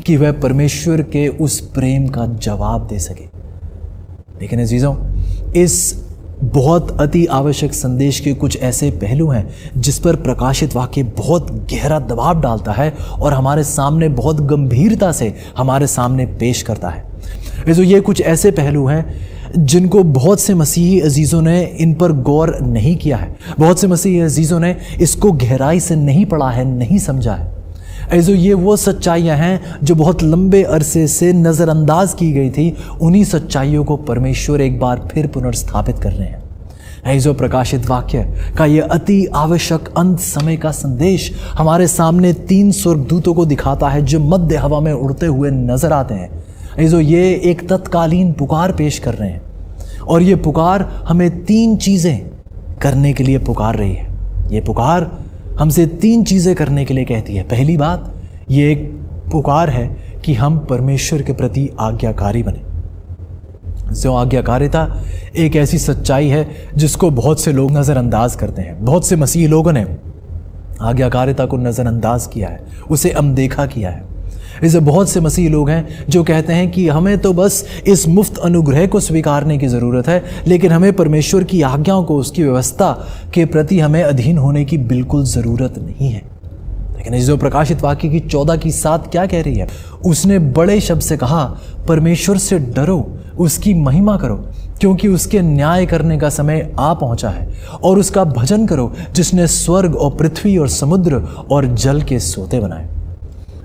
कि वह परमेश्वर के उस प्रेम का जवाब दे सके। लेकिन अजीजों, इस बहुत अति आवश्यक संदेश के कुछ ऐसे पहलू हैं जिस पर प्रकाशित वाक्य बहुत गहरा दबाव डालता है और हमारे सामने बहुत गंभीरता से हमारे सामने पेश करता है। ये कुछ ऐसे पहलू हैं जिनको बहुत से मसीही अजीज़ों ने इन पर गौर नहीं किया है। बहुत से मसीही अजीज़ों ने इसको गहराई से नहीं पढ़ा है, नहीं समझा है। ऐसो ये वो सच्चाइयाँ हैं जो बहुत लंबे अरसे से नज़रअंदाज की गई थी। उन्हीं सच्चाइयों को परमेश्वर एक बार फिर पुनर्स्थापित कर रहे हैं। ऐसो प्रकाशित वाक्य का ये अति आवश्यक अंत समय का संदेश हमारे सामने 3 स्वर्गदूतों को दिखाता है जो मध्य हवा में उड़ते हुए नजर आते हैं। ऐसो ये एक तत्कालीन पुकार पेश कर रहे हैं और ये पुकार हमें 3 चीज़ें करने के लिए पुकार रही है। ये पुकार हमसे 3 चीज़ें करने के लिए कहती है। पहली बात, ये एक पुकार है कि हम परमेश्वर के प्रति आज्ञाकारी बने। जो आज्ञाकारिता एक ऐसी सच्चाई है जिसको बहुत से लोग नज़रअंदाज करते हैं। बहुत से मसीही लोगों ने आज्ञाकारिता को नज़रअंदाज किया है, उसे अनदेखा किया है। इसे बहुत से मसीही लोग हैं जो कहते हैं कि हमें तो बस इस मुफ्त अनुग्रह को स्वीकारने की ज़रूरत है, लेकिन हमें परमेश्वर की आज्ञाओं को, उसकी व्यवस्था के प्रति हमें अधीन होने की बिल्कुल ज़रूरत नहीं है। लेकिन जो प्रकाशित वाक्य की 14:7 क्या कह रही है? उसने बड़े शब्द से कहा, परमेश्वर से डरो, उसकी महिमा करो, क्योंकि उसके न्याय करने का समय आ पहुंचा है, और उसका भजन करो जिसने स्वर्ग और पृथ्वी और समुद्र और जल के सोते बनाए।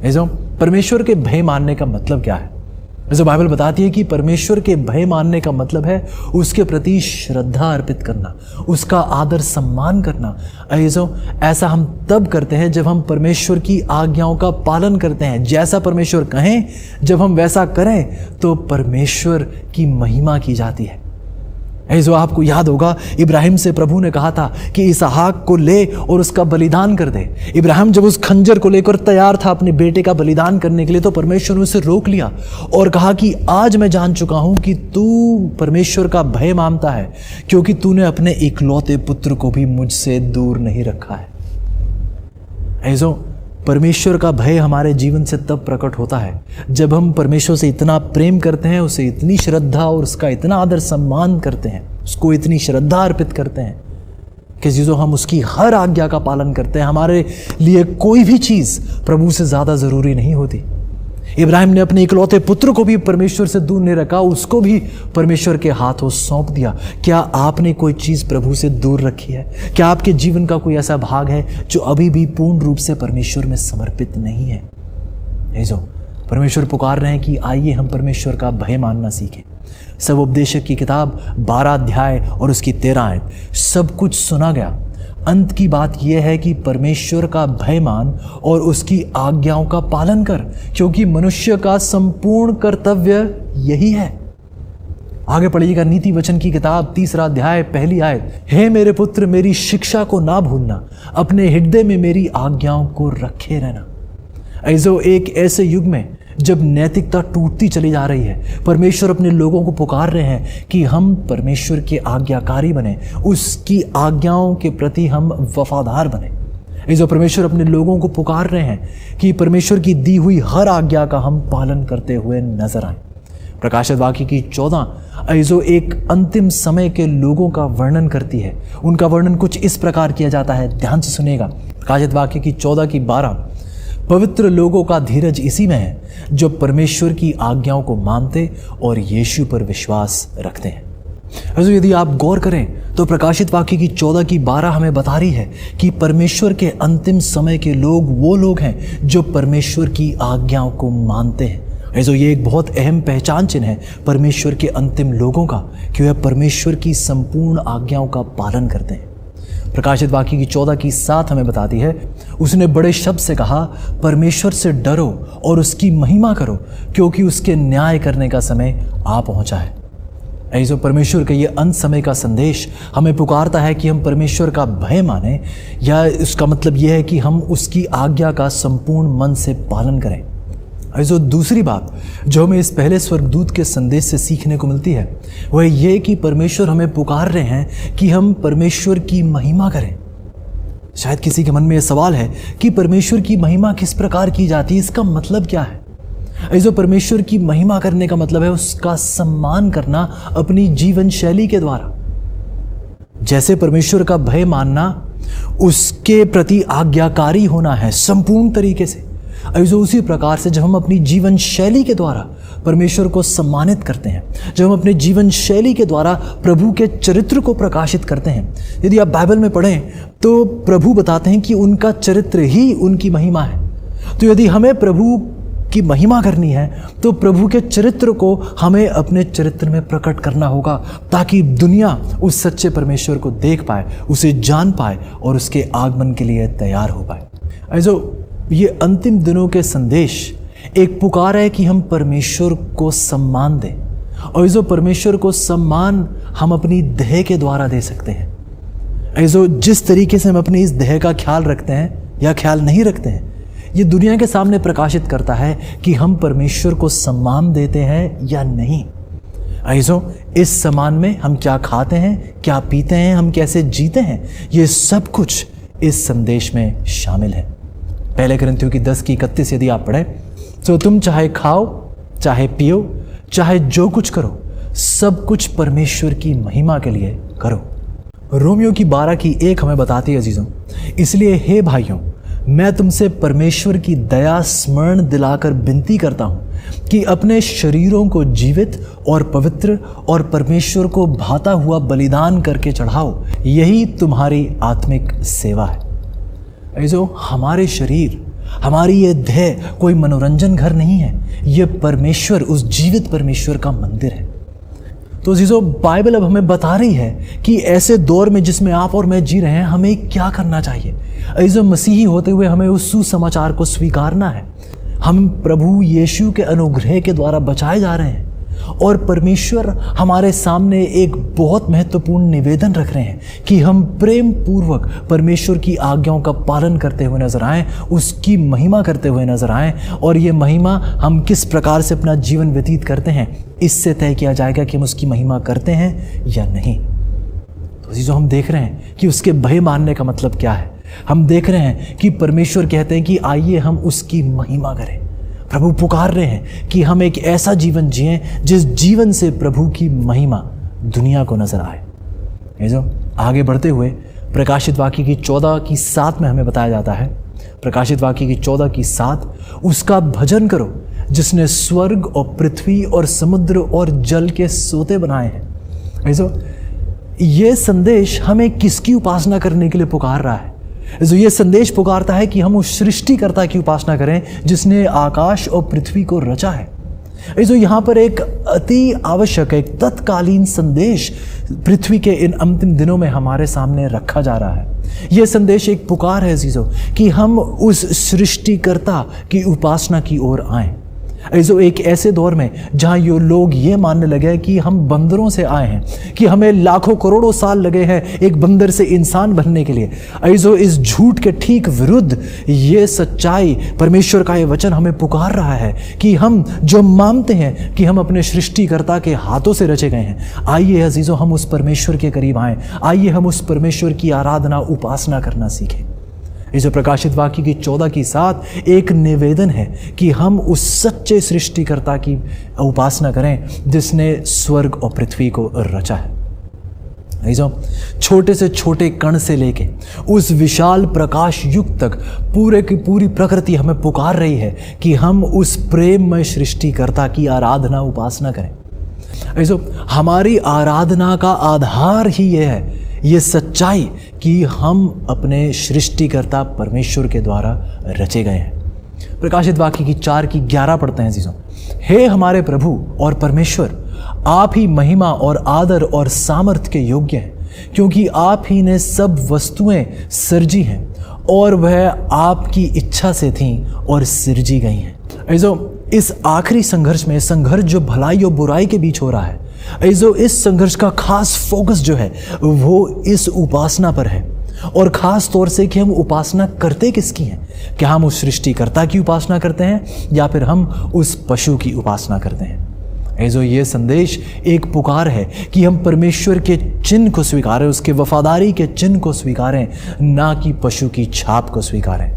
ऐसा परमेश्वर के भय मानने का मतलब क्या है? जैसे बाइबल बताती है कि परमेश्वर के भय मानने का मतलब है उसके प्रति श्रद्धा अर्पित करना, उसका आदर सम्मान करना। ऐसा हम तब करते हैं जब हम परमेश्वर की आज्ञाओं का पालन करते हैं। जैसा परमेश्वर कहें, जब हम वैसा करें तो परमेश्वर की महिमा की जाती है। ऐसो आपको याद होगा, इब्राहिम से प्रभु ने कहा था कि इसहाक को ले और उसका बलिदान कर दे। इब्राहिम जब उस खंजर को लेकर तैयार था अपने बेटे का बलिदान करने के लिए, तो परमेश्वर ने उसे रोक लिया और कहा कि आज मैं जान चुका हूं कि तू परमेश्वर का भय मानता है, क्योंकि तूने अपने इकलौते पुत्र को भी मुझसे दूर नहीं रखा है। ऐसो परमेश्वर का भय हमारे जीवन से तब प्रकट होता है जब हम परमेश्वर से इतना प्रेम करते हैं, उसे इतनी श्रद्धा और उसका इतना आदर सम्मान करते हैं, उसको इतनी श्रद्धा अर्पित करते हैं कि जो हम उसकी हर आज्ञा का पालन करते हैं। हमारे लिए कोई भी चीज़ प्रभु से ज़्यादा ज़रूरी नहीं होती। इब्राहिम ने अपने इकलौते पुत्र को भी परमेश्वर से दूर नहीं रखा, उसको भी परमेश्वर के हाथों सौंप दिया। क्या आपने कोई चीज़ प्रभु से दूर रखी है? क्या आपके जीवन का कोई ऐसा भाग है जो अभी भी पूर्ण रूप से परमेश्वर में समर्पित नहीं है? जो परमेश्वर पुकार रहे हैं कि आइए हम परमेश्वर का भय मानना सीखें। सब उपदेशक की किताब 12 अध्याय और उसकी 13 आयत, सब कुछ सुना गया। अंत की बात यह है कि परमेश्वर का भय मान और उसकी आज्ञाओं का पालन कर, क्योंकि मनुष्य का संपूर्ण कर्तव्य यही है। आगे पढ़िएगा नीति वचन की किताब 3 अध्याय 1 आयत, हे मेरे पुत्र मेरी शिक्षा को ना भूलना, अपने हृदय में मेरी आज्ञाओं को रखे रहना। ऐसो एक ऐसे युग में जब नैतिकता टूटती चली जा रही है, परमेश्वर अपने लोगों को पुकार रहे हैं कि हम परमेश्वर के आज्ञाकारी बने, उसकी आज्ञाओं के प्रति हम वफादार बने। ऐसो परमेश्वर अपने लोगों को पुकार रहे हैं कि परमेश्वर की दी हुई हर आज्ञा का हम पालन करते हुए नजर आए। प्रकाशित वाक्य की 14 ऐसो एक अंतिम समय के लोगों का वर्णन करती है। उनका वर्णन कुछ इस प्रकार किया जाता है, ध्यान से सुनिएगा। प्रकाशित वाक्य की 14 की 12, पवित्र लोगों का धीरज इसी में है जो परमेश्वर की आज्ञाओं को मानते और यीशु पर विश्वास रखते हैं। ऐसे यदि आप गौर करें तो प्रकाशित वाक्य की 14 की 12 हमें बता रही है कि परमेश्वर के अंतिम समय के लोग वो लोग हैं जो परमेश्वर की आज्ञाओं को मानते हैं। ऐसे ये एक बहुत अहम पहचान चिन्ह है परमेश्वर के अंतिम लोगों का कि वह परमेश्वर की संपूर्ण आज्ञाओं का पालन करते हैं। प्रकाशित वाक्य की 14 की 7 हमें बताती है, उसने बड़े शब्द से कहा, परमेश्वर से डरो और उसकी महिमा करो, क्योंकि उसके न्याय करने का समय आ पहुंचा है। ऐसो परमेश्वर का ये अंत समय का संदेश हमें पुकारता है कि हम परमेश्वर का भय माने, या इसका मतलब यह है कि हम उसकी आज्ञा का संपूर्ण मन से पालन करें। ऐसो दूसरी बात जो हमें इस पहले स्वर्गदूत के संदेश से सीखने को मिलती है वह यह कि परमेश्वर हमें पुकार रहे हैं कि हम परमेश्वर की महिमा करें। शायद किसी के मन में यह सवाल है कि परमेश्वर की महिमा किस प्रकार की जाती है, इसका मतलब क्या है? ऐसो परमेश्वर की महिमा करने का मतलब है उसका सम्मान करना अपनी जीवन शैली के द्वारा। जैसे परमेश्वर का भय मानना उसके प्रति आज्ञाकारी होना है संपूर्ण तरीके से, ऐसो उसी प्रकार से जब हम अपनी जीवन शैली के द्वारा परमेश्वर को सम्मानित करते हैं, जब हम अपने जीवन शैली के द्वारा प्रभु के चरित्र को प्रकाशित करते हैं। यदि आप बाइबल में पढ़ें तो प्रभु बताते हैं कि उनका चरित्र ही उनकी महिमा है। तो यदि हमें प्रभु की महिमा करनी है तो प्रभु के चरित्र को हमें अपने चरित्र में प्रकट करना होगा, ताकि दुनिया उस सच्चे परमेश्वर को देख पाए, उसे जान पाए और उसके आगमन के लिए तैयार हो पाए। ऐसो ये अंतिम दिनों के संदेश एक पुकार है कि हम परमेश्वर को सम्मान दें, और जो परमेश्वर को सम्मान हम अपनी देह के द्वारा दे सकते हैं। ऐसो जिस तरीके से हम अपनी इस देह का ख्याल रखते हैं या ख्याल नहीं रखते हैं, ये दुनिया के सामने प्रकाशित करता है कि हम परमेश्वर को सम्मान देते हैं या नहीं। ऐसो इस सम्मान में हम क्या खाते हैं, क्या पीते हैं, हम कैसे जीते हैं, ये सब कुछ इस संदेश में शामिल है। पहले कुरिन्थियों की 10 की 31 यदि आप पढ़ें तो तुम चाहे खाओ, चाहे पियो, चाहे जो कुछ करो, सब कुछ परमेश्वर की महिमा के लिए करो। रोमियो की 12 की 1 हमें बताती है अजीजों, इसलिए हे भाइयों, मैं तुमसे परमेश्वर की दया स्मरण दिलाकर विनती करता हूं कि अपने शरीरों को जीवित और पवित्र और परमेश्वर को भाता हुआ बलिदान करके चढ़ाओ, यही तुम्हारी आत्मिक सेवा है। ऐसो हमारे शरीर, हमारी ये देह कोई मनोरंजन घर नहीं है, ये परमेश्वर, उस जीवित परमेश्वर का मंदिर है। तो जीजो बाइबल अब हमें बता रही है कि ऐसे दौर में जिसमें आप और मैं जी रहे हैं, हमें क्या करना चाहिए। ऐसो मसीही होते हुए हमें उस सुसमाचार को स्वीकारना है। हम प्रभु यीशु के अनुग्रह के द्वारा बचाए जा रहे हैं, और परमेश्वर हमारे सामने एक बहुत महत्वपूर्ण निवेदन रख रहे हैं कि हम प्रेम पूर्वक परमेश्वर की आज्ञाओं का पालन करते हुए नजर आएं, उसकी महिमा करते हुए नजर आएं। और ये महिमा हम किस प्रकार से अपना जीवन व्यतीत करते हैं, इससे तय किया जाएगा कि हम उसकी महिमा करते हैं या नहीं। तो जो हम देख रहे हैं कि उसके भय मानने का मतलब क्या है, हम देख रहे हैं कि परमेश्वर कहते हैं कि आइए हम उसकी महिमा करें। प्रभु पुकार रहे हैं कि हम एक ऐसा जीवन जिएं जिस जीवन से प्रभु की महिमा दुनिया को नजर आए। ये जो आगे बढ़ते हुए प्रकाशित वाक्य की 14:7 में हमें बताया जाता है, प्रकाशित वाक्य की 14:7, उसका भजन करो जिसने स्वर्ग और पृथ्वी और समुद्र और जल के सोते बनाए हैं। जो ये संदेश हमें किसकी उपासना करने के लिए पुकार रहा है? जो ये संदेश पुकारता है कि हम उस सृष्टिकर्ता की उपासना करें जिसने आकाश और पृथ्वी को रचा है। जो यहाँ पर एक अति आवश्यक, एक तत्कालीन संदेश पृथ्वी के इन अंतिम दिनों में हमारे सामने रखा जा रहा है। यह संदेश एक पुकार है अजीजों कि हम उस सृष्टिकर्ता की उपासना की ओर आएं। जो एक ऐसे दौर में जहां ये लोग ये मानने लगे कि हम बंदरों से आए हैं, कि हमें लाखों करोड़ों साल लगे हैं एक बंदर से इंसान बनने के लिए। जो इस झूठ के ठीक विरुद्ध ये सच्चाई, परमेश्वर का ये वचन हमें पुकार रहा है कि हम जो मानते हैं कि हम अपने सृष्टिकर्ता के हाथों से रचे गए हैं, आइए अजीजों हम उस परमेश्वर के करीब आएं, आइए हम उस परमेश्वर की आराधना उपासना करना सीखें। ये जो प्रकाशित वाक्य की 14:7 एक निवेदन है कि हम उस सच्चे सृष्टिकर्ता की उपासना करें जिसने स्वर्ग और पृथ्वी को रचा है। ये जो छोटे से छोटे कण से लेके उस विशाल प्रकाश युग तक पूरे की पूरी प्रकृति हमें पुकार रही है कि हम उस प्रेममय सृष्टिकर्ता की आराधना उपासना करें। ये जो हमारी आराधना का आधार ही ये है, ये सच्चाई कि हम अपने सृष्टिकर्ता परमेश्वर के द्वारा रचे गए हैं। प्रकाशित वाक्य की 4:11 पढ़ते हैं जीजों। हे हमारे प्रभु और परमेश्वर, आप ही महिमा और आदर और सामर्थ के योग्य हैं, क्योंकि आप ही ने सब वस्तुएं सृजी हैं और वह आपकी इच्छा से थीं और सृजी गई हैं। इस आखिरी संघर्ष में, संघर्ष जो भलाई और बुराई के बीच हो रहा है, जो इस संघर्ष का खास फोकस जो है वो इस उपासना पर है, और खास तौर से कि हम उपासना करते किसकी हैं? क्या हम उस सृष्टिकर्ता की उपासना करते हैं या फिर हम उस पशु की उपासना करते हैं? जो ये संदेश एक पुकार है कि हम परमेश्वर के चिन्ह को स्वीकारें, उसके वफादारी के चिन्ह को स्वीकारें, ना कि पशु की छाप को स्वीकारें।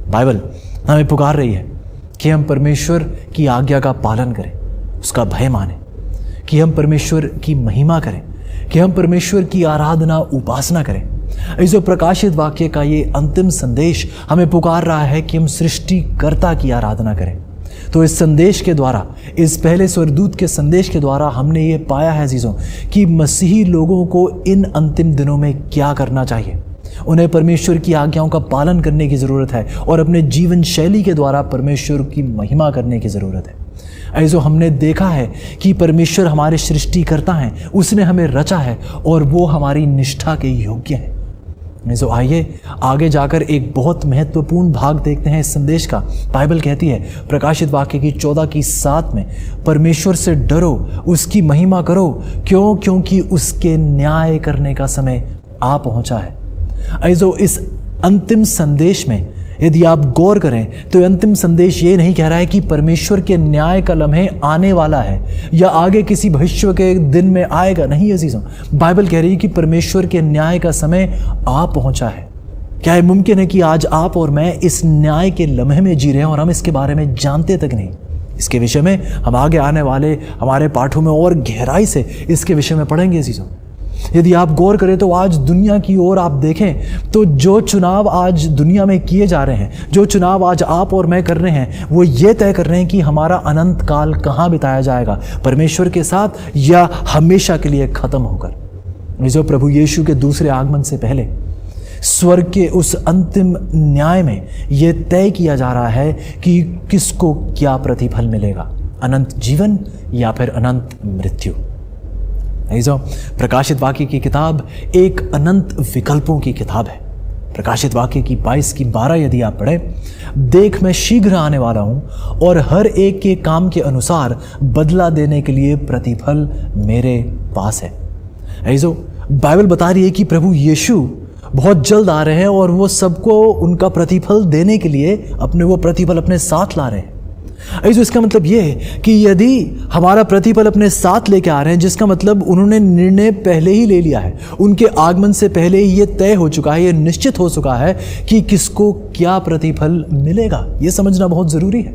बाइबल हमें पुकार रही है कि हम परमेश्वर की आज्ञा का पालन करें, उसका भय मानें, कि हम परमेश्वर की महिमा करें, कि हम परमेश्वर की आराधना उपासना करें। इस जो प्रकाशित वाक्य का ये अंतिम संदेश हमें पुकार रहा है कि हम सृष्टिकर्ता की आराधना करें। तो इस संदेश के द्वारा, इस पहले स्वर्गदूत के संदेश के द्वारा हमने ये पाया है अजीजों कि मसीही लोगों को इन अंतिम दिनों में क्या करना चाहिए। उन्हें परमेश्वर की आज्ञाओं का पालन करने की ज़रूरत है और अपने जीवन शैली के द्वारा परमेश्वर की महिमा करने की ज़रूरत है। ऐसा हमने देखा है कि परमेश्वर हमारे सृष्टिकर्ता हैं, उसने हमें रचा है और वो हमारी निष्ठा के योग्य हैं। तो आइए आगे जाकर एक बहुत महत्वपूर्ण भाग देखते हैं इस संदेश का। बाइबल कहती है प्रकाशित वाक्य की 14:7 में, परमेश्वर से डरो, उसकी महिमा करो, क्योंकि उसके न्याय करने का समय आ पहुंचा है। ऐसो इस अंतिम संदेश में यदि आप गौर करें तो अंतिम संदेश ये नहीं कह रहा है कि परमेश्वर के न्याय का लम्हे आने वाला है या आगे किसी भविष्य के दिन में आएगा। नहीं अजीजों, बाइबल कह रही है कि परमेश्वर के न्याय का समय आ पहुंचा है। क्या ये मुमकिन है कि आज आप और मैं इस न्याय के लम्हे में जी रहे हैं और हम इसके बारे में जानते तक नहीं? इसके विषय में हम आगे आने वाले हमारे पाठों में और गहराई से इसके विषय में पढ़ेंगे अजीजों। यदि आप गौर करें तो आज दुनिया की ओर आप देखें तो जो चुनाव आज दुनिया में किए जा रहे हैं, जो चुनाव आज आप और मैं कर रहे हैं, वो ये तय कर रहे हैं कि हमारा अनंत काल कहाँ बिताया जाएगा, परमेश्वर के साथ या हमेशा के लिए खत्म होकर। जो प्रभु यीशु के दूसरे आगमन से पहले स्वर्ग के उस अंतिम न्याय में ये तय किया जा रहा है कि किसको क्या प्रतिफल मिलेगा, अनंत जीवन या फिर अनंत मृत्यु। प्रकाशित वाक्य की किताब एक अनंत विकल्पों की किताब है। प्रकाशित वाक्य की 22:12 यदि आप पढ़े, देख मैं शीघ्र आने वाला हूं और हर एक के काम के अनुसार बदला देने के लिए प्रतिफल मेरे पास है। ऐसो बाइबल बता रही है कि प्रभु यीशु बहुत जल्द आ रहे हैं और वो सबको उनका प्रतिफल देने के लिए वो प्रतिफल अपने साथ ला रहे हैं। अजीजों, इसका मतलब ये है कि यदि हमारा प्रतिफल अपने साथ लेके आ रहे हैं, जिसका मतलब उन्होंने निर्णय पहले ही ले लिया है, उनके आगमन से पहले ही ये तय हो चुका है, ये निश्चित हो चुका है कि किसको क्या प्रतिफल मिलेगा। ये समझना बहुत ज़रूरी है।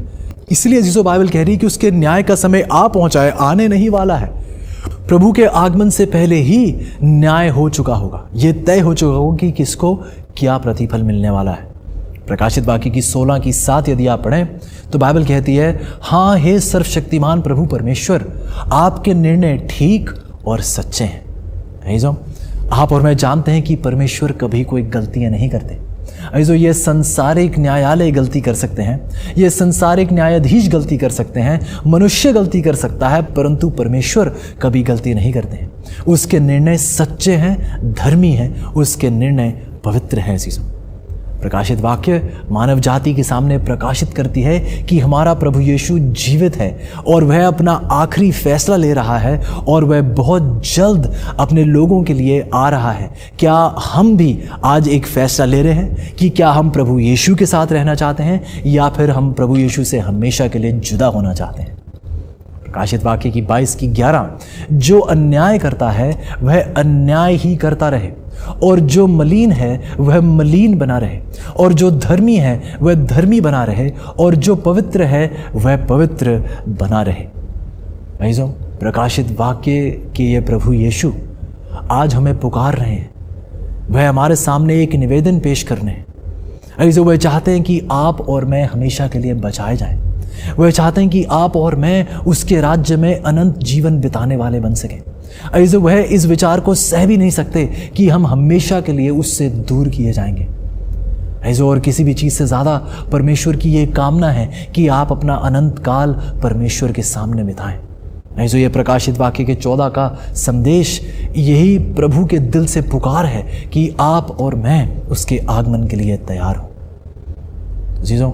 इसलिए अजीजों, बाइबल कह रही है कि उसके न्याय का समय आ पहुंचा है, आने नहीं वाला है। प्रभु के आगमन से पहले ही न्याय हो चुका होगा, ये तय हो चुका होगा कि किसको क्या प्रतिफल मिलने वाला है। प्रकाशित वाक्य की 16:7 यदि आप पढ़ें तो बाइबल कहती है, हाँ हे सर्वशक्तिमान प्रभु परमेश्वर, आपके निर्णय ठीक और सच्चे हैं। अजीजों, आप और मैं जानते हैं कि परमेश्वर कभी कोई गलतियां नहीं करते। अजीजों, ये संसारिक न्यायालय गलती कर सकते हैं, ये संसारिक न्यायाधीश गलती कर सकते हैं, मनुष्य गलती कर सकता है, परंतु परमेश्वर कभी गलती नहीं करते हैं। उसके निर्णय सच्चे हैं, धर्मी हैं, उसके निर्णय पवित्र हैं। अजीजों, प्रकाशित वाक्य मानव जाति के सामने प्रकाशित करती है कि हमारा प्रभु यीशु जीवित है और वह अपना आखिरी फैसला ले रहा है और वह बहुत जल्द अपने लोगों के लिए आ रहा है। क्या हम भी आज एक फैसला ले रहे हैं कि क्या हम प्रभु यीशु के साथ रहना चाहते हैं या फिर हम प्रभु यीशु से हमेशा के लिए जुदा होना चाहते हैं? प्रकाशित वाक्य की 22:11, जो अन्याय करता है वह अन्याय ही करता रहे, और जो मलिन है वह मलिन बना रहे, और जो धर्मी है वह धर्मी बना रहे, और जो पवित्र है वह पवित्र बना रहे। भाइयों, प्रकाशित वाक्य के ये प्रभु यीशु आज हमें पुकार रहे हैं। वह हमारे सामने एक निवेदन पेश करने हैं। भाइयों, वह चाहते हैं कि आप और मैं हमेशा के लिए बचाए जाएं। वह चाहते हैं कि आप और मैं उसके राज्य में अनंत जीवन बिताने वाले बन सकें। अजीजों, वह इस विचार को सह भी नहीं सकते कि हम हमेशा के लिए उससे दूर किए जाएंगे। अजीजों, और किसी भी चीज़ से ज़्यादा परमेश्वर की ये कामना है कि आप अपना अनंत काल परमेश्वर के सामने बिताएं। अजीजों, ये प्रकाशित वाक्य के 14 का संदेश यही प्रभु के दिल से पुकार है कि आप और मैं उसके आगमन के लिए तैयार हों। अजीजों,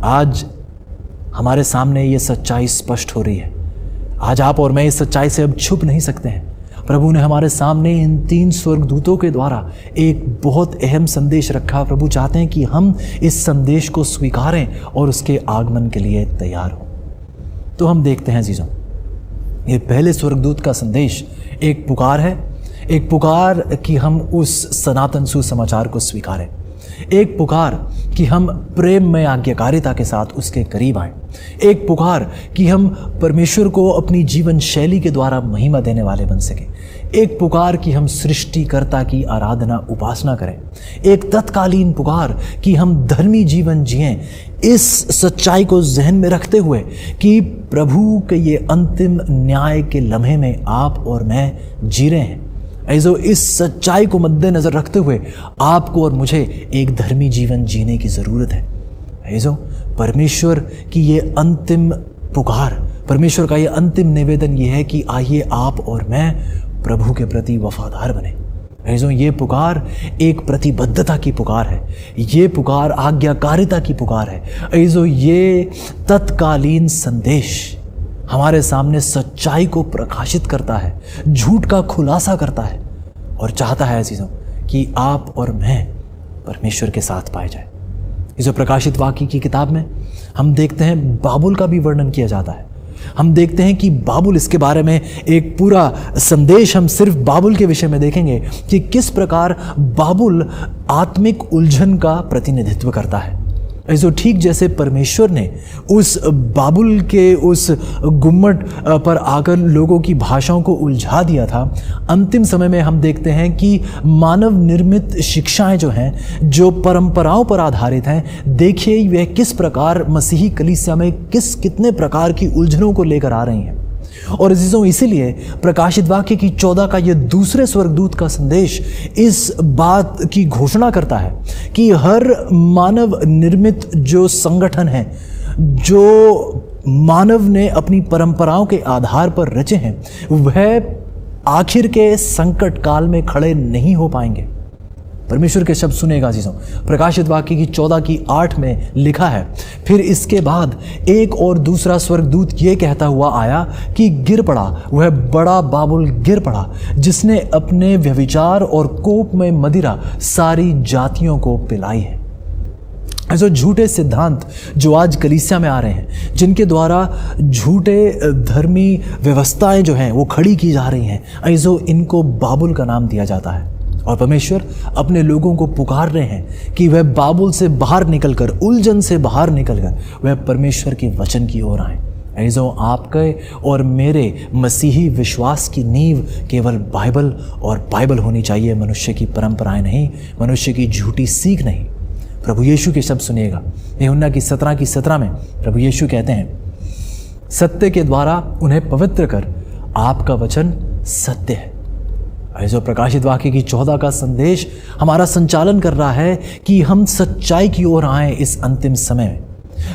आज हमारे सामने ये सच्चाई स्पष्ट हो रही है। आज आप और मैं इस सच्चाई से अब छुप नहीं सकते हैं। प्रभु ने हमारे सामने इन 3 स्वर्गदूतों के द्वारा एक बहुत अहम संदेश रखा। प्रभु चाहते हैं कि हम इस संदेश को स्वीकारें और उसके आगमन के लिए तैयार हों। तो हम देखते हैं अजीजों, ये पहले स्वर्गदूत का संदेश एक पुकार है, एक पुकार कि हम उस सनातन सुसमाचार को स्वीकारें, एक पुकार कि हम प्रेम में आज्ञाकारिता के साथ उसके करीब आएं, एक पुकार कि हम परमेश्वर को अपनी जीवन शैली के द्वारा महिमा देने वाले बन सकें, एक पुकार कि हम सृष्टिकर्ता की आराधना उपासना करें, एक तत्कालीन पुकार कि हम धर्मी जीवन जिएं, इस सच्चाई को जहन में रखते हुए कि प्रभु के ये अंतिम न्याय के लम्हे में आप और मैं जी रहे हैं। ऐसो इस सच्चाई को मद्देनजर रखते हुए आपको और मुझे एक धर्मी जीवन जीने की ज़रूरत है। ऐसो परमेश्वर की ये अंतिम पुकार, परमेश्वर का ये अंतिम निवेदन ये है कि आइए आप और मैं प्रभु के प्रति वफादार बने। ऐसो ये पुकार एक प्रतिबद्धता की पुकार है, ये पुकार आज्ञाकारिता की पुकार है। ऐसो ये तत्कालीन संदेश हमारे सामने सच्चाई को प्रकाशित करता है, झूठ का खुलासा करता है और चाहता है अजीजों कि आप और मैं परमेश्वर के साथ पाए जाए। इस प्रकाशित वाक्य की किताब में हम देखते हैं बाबुल का भी वर्णन किया जाता है। हम देखते हैं कि बाबुल, इसके बारे में एक पूरा संदेश हम सिर्फ बाबुल के विषय में देखेंगे कि किस प्रकार बाबुल आत्मिक उलझन का प्रतिनिधित्व करता है। ऐसो ठीक जैसे परमेश्वर ने उस बाबुल के उस गुम्मट पर आकर लोगों की भाषाओं को उलझा दिया था, अंतिम समय में हम देखते हैं कि मानव निर्मित शिक्षाएं जो हैं, जो परंपराओं पर आधारित हैं, देखिए वह किस प्रकार मसीही कलीसिया में कितने प्रकार की उलझनों को लेकर आ रही हैं। और अजीजों, इसीलिए प्रकाशित वाक्य की 14 का ये दूसरे स्वर्गदूत का संदेश इस बात की घोषणा करता है कि हर मानव निर्मित जो संगठन है, जो मानव ने अपनी परंपराओं के आधार पर रचे हैं, वह आखिर के संकट काल में खड़े नहीं हो पाएंगे। परमेश्वर के शब्द सुनेगा अजीजों, प्रकाशित वाक्य की 14:8 में लिखा है, फिर इसके बाद एक और दूसरा स्वर्गदूत ये कहता हुआ आया कि गिर पड़ा, वह बड़ा बाबुल गिर पड़ा, जिसने अपने व्यभिचार और कोप में मदिरा सारी जातियों को पिलाई है। ऐसे झूठे सिद्धांत जो आज कलीसिया में आ रहे हैं, जिनके द्वारा झूठे धर्मी व्यवस्थाएं जो हैं वो खड़ी की जा रही हैं, ऐसो इनको बाबुल का नाम दिया जाता है। और परमेश्वर अपने लोगों को पुकार रहे हैं कि वह बाबुल से बाहर निकलकर, उलझन से बाहर निकलकर वह परमेश्वर के वचन की ओर आए। ऐसो आपके और मेरे मसीही विश्वास की नींव केवल बाइबल और बाइबल होनी चाहिए, मनुष्य की परंपराएं नहीं, मनुष्य की झूठी सीख नहीं। प्रभु यीशु के शब्द सुनिएगा, यूहन्ना की 17 में प्रभु यीशु कहते हैं, सत्य के द्वारा उन्हें पवित्र कर, आपका वचन सत्य है। ऐसो प्रकाशित वाक्य की 14 का संदेश हमारा संचालन कर रहा है कि हम सच्चाई की ओर आए। इस अंतिम समय में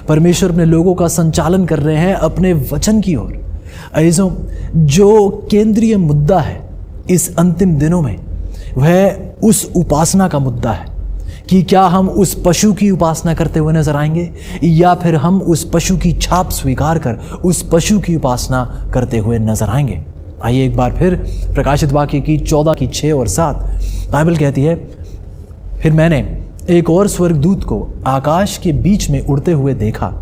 परमेश्वर अपने लोगों का संचालन कर रहे हैं अपने वचन की ओर। ऐसो जो केंद्रीय मुद्दा है इस अंतिम दिनों में, वह उस उपासना का मुद्दा है कि क्या हम उस पशु की उपासना करते हुए नजर आएंगे या फिर हम उस पशु की छाप स्वीकार कर उस पशु की उपासना करते हुए नजर आएंगे। आइए एक बार फिर प्रकाशित वाक्य की 14 की 6 और 7 बाइबल कहती है, फिर मैंने एक और स्वर्गदूत को आकाश के बीच में उड़ते हुए देखा,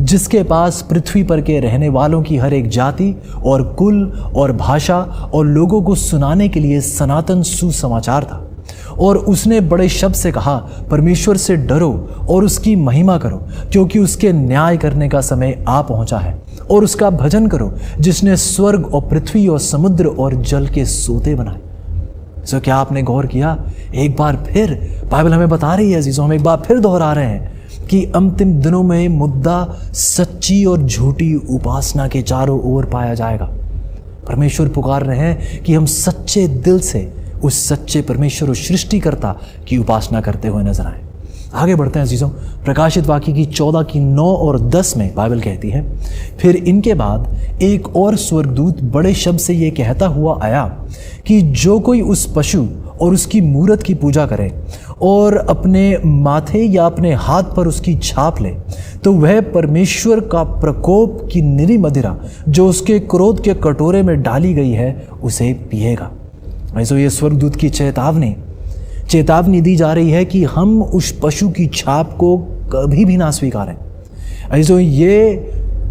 जिसके पास पृथ्वी पर के रहने वालों की हर एक जाति और कुल और भाषा और लोगों को सुनाने के लिए सनातन सुसमाचार था। और उसने बड़े शब्द से कहा, परमेश्वर से डरो और उसकी महिमा करो, क्योंकि उसके न्याय करने का समय आ पहुंचा है। और उसका भजन करो, जिसने स्वर्ग और पृथ्वी और समुद्र और जल के सोते बनाए। सो क्या आपने गौर किया? एक बार फिर बाइबल हमें बता रही है अजीजों, हम एक बार फिर दोहरा रहे हैं कि अंतिम दिनों में मुद्दा सच्ची और झूठी उपासना के चारों ओर पाया जाएगा। परमेश्वर पुकार रहे हैं कि हम सच्चे दिल से उस सच्चे परमेश्वर और सृष्टिकर्ता की उपासना करते हुए नजर आए। आगे बढ़ते हैं अजीजों, प्रकाशित वाक्य की 14 की 9 और 10 में बाइबल कहती है, फिर इनके बाद एक और स्वर्गदूत बड़े शब्द से ये कहता हुआ आया कि जो कोई उस पशु और उसकी मूरत की पूजा करे और अपने माथे या अपने हाथ पर उसकी छाप ले, तो वह परमेश्वर का प्रकोप की निरी मदिरा जो उसके क्रोध के कटोरे में डाली गई है उसे पिएगा। ऐसो ये स्वर्गदूत की चेतावनी दी जा रही है कि हम उस पशु की छाप को कभी भी ना स्वीकारें। ऐसो ये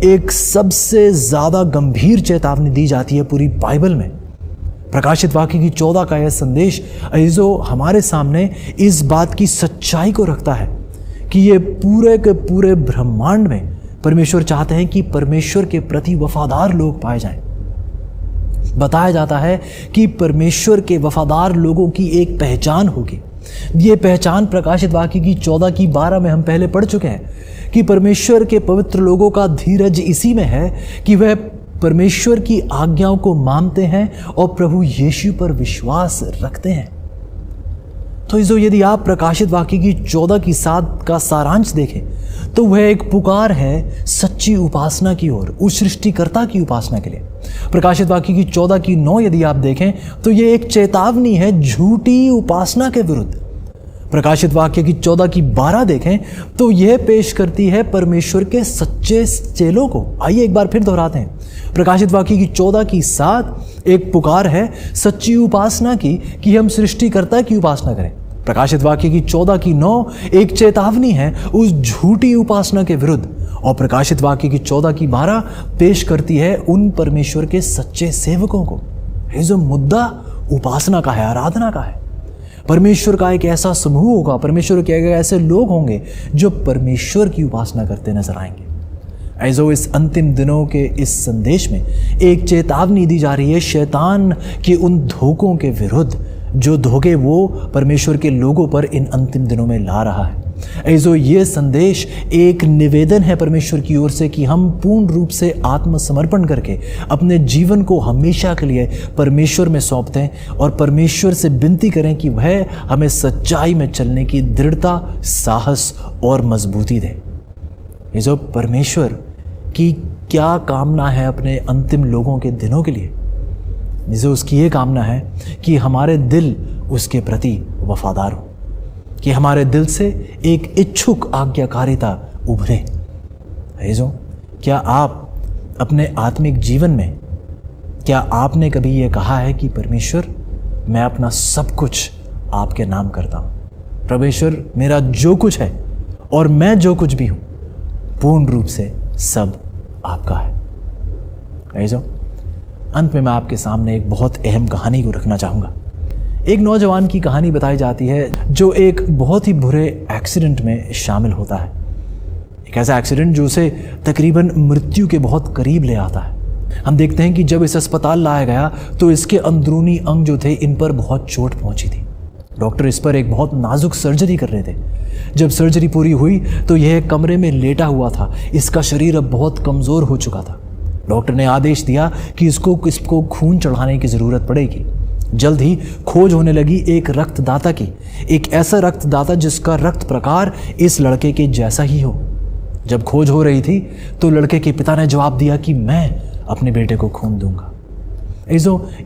एक सबसे ज़्यादा गंभीर चेतावनी दी जाती है पूरी बाइबल में। प्रकाशित वाक्य की 14 का यह संदेश ऐसो हमारे सामने इस बात की सच्चाई को रखता है कि ये पूरे के पूरे ब्रह्मांड में परमेश्वर चाहते हैं कि परमेश्वर के प्रति वफादार लोग पाए जाएं। बताया जाता है कि परमेश्वर के वफादार लोगों की एक पहचान होगी। ये पहचान प्रकाशित वाक्य की 14 की 12 में हम पहले पढ़ चुके हैं कि परमेश्वर के पवित्र लोगों का धीरज इसी में है कि वह परमेश्वर की आज्ञाओं को मानते हैं और प्रभु यीशु पर विश्वास रखते हैं। तो इसो यदि आप प्रकाशित वाक्य की 14 की 7 का सारांश देखें तो वह एक पुकार है सच्ची उपासना की ओर, उस सृष्टिकर्ता की उपासना के लिए। प्रकाशित वाक्य की 14 की 9 यदि आप देखें तो यह एक चेतावनी है झूठी उपासना के विरुद्ध। प्रकाशित वाक्य की 14 की 12 देखें तो यह पेश करती है परमेश्वर के सच्चे चेलों को। आइए एक बार फिर दोहराते हैं, प्रकाशित वाक्य की 14 की 7 एक पुकार है सच्ची उपासना की कि हम सृष्टिकर्ता की उपासना करें। प्रकाशित वाक्य की 14 की 9 एक चेतावनी है उस झूठी उपासना के विरुद्ध। और प्रकाशित वाक्य की 14 की 12 पेश करती है उन परमेश्वर के सच्चे सेवकों को। ये जो मुद्दा उपासना का है, आराधना का है। परमेश्वर का एक ऐसा समूह होगा, परमेश्वर के ऐसे लोग होंगे जो परमेश्वर की उपासना करते नजर आएंगे। ऐसो इस अंतिम दिनों के इस संदेश में एक चेतावनी दी जा रही है शैतान के उन धोखों के विरुद्ध जो धोखे वो परमेश्वर के लोगों पर इन अंतिम दिनों में ला रहा है। ऐसो ये संदेश एक निवेदन है परमेश्वर की ओर से कि हम पूर्ण रूप से आत्मसमर्पण करके अपने जीवन को हमेशा के लिए परमेश्वर में सौंप दें और परमेश्वर से विनती करें कि वह हमें सच्चाई में चलने की दृढ़ता, साहस और मजबूती दे। ये जो परमेश्वर की क्या कामना है अपने अंतिम लोगों के दिनों के लिए, जिसे उसकी ये कामना है कि हमारे दिल उसके प्रति वफादार हो, कि हमारे दिल से एक इच्छुक आज्ञाकारिता उभरे। जो क्या आप अपने आत्मिक जीवन में, क्या आपने कभी ये कहा है कि परमेश्वर मैं अपना सब कुछ आपके नाम करता हूँ, परमेश्वर मेरा जो कुछ है और मैं जो कुछ भी हूं पूर्ण रूप से सब आपका है। ऐसा अंत में मैं आपके सामने एक बहुत अहम कहानी को रखना चाहूँगा। एक नौजवान की कहानी बताई जाती है जो एक बहुत ही बुरे एक्सीडेंट में शामिल होता है। एक ऐसा एक्सीडेंट जो उसे तकरीबन मृत्यु के बहुत करीब ले आता है। हम देखते हैं कि जब इस अस्पताल लाया गया तो इसके अंदरूनी अंग जो थे इन पर बहुत चोट पहुंची थी। डॉक्टर इस पर एक बहुत नाजुक सर्जरी कर रहे थे। जब सर्जरी पूरी हुई तो यह कमरे में लेटा हुआ था। इसका शरीर अब बहुत कमज़ोर हो चुका था। डॉक्टर ने आदेश दिया कि इसको खून चढ़ाने की ज़रूरत पड़ेगी। जल्द ही खोज होने लगी एक रक्तदाता की, एक ऐसा रक्तदाता जिसका रक्त प्रकार इस लड़के के जैसा ही हो। जब खोज हो रही थी तो लड़के के पिता ने जवाब दिया कि मैं अपने बेटे को खून दूंगा।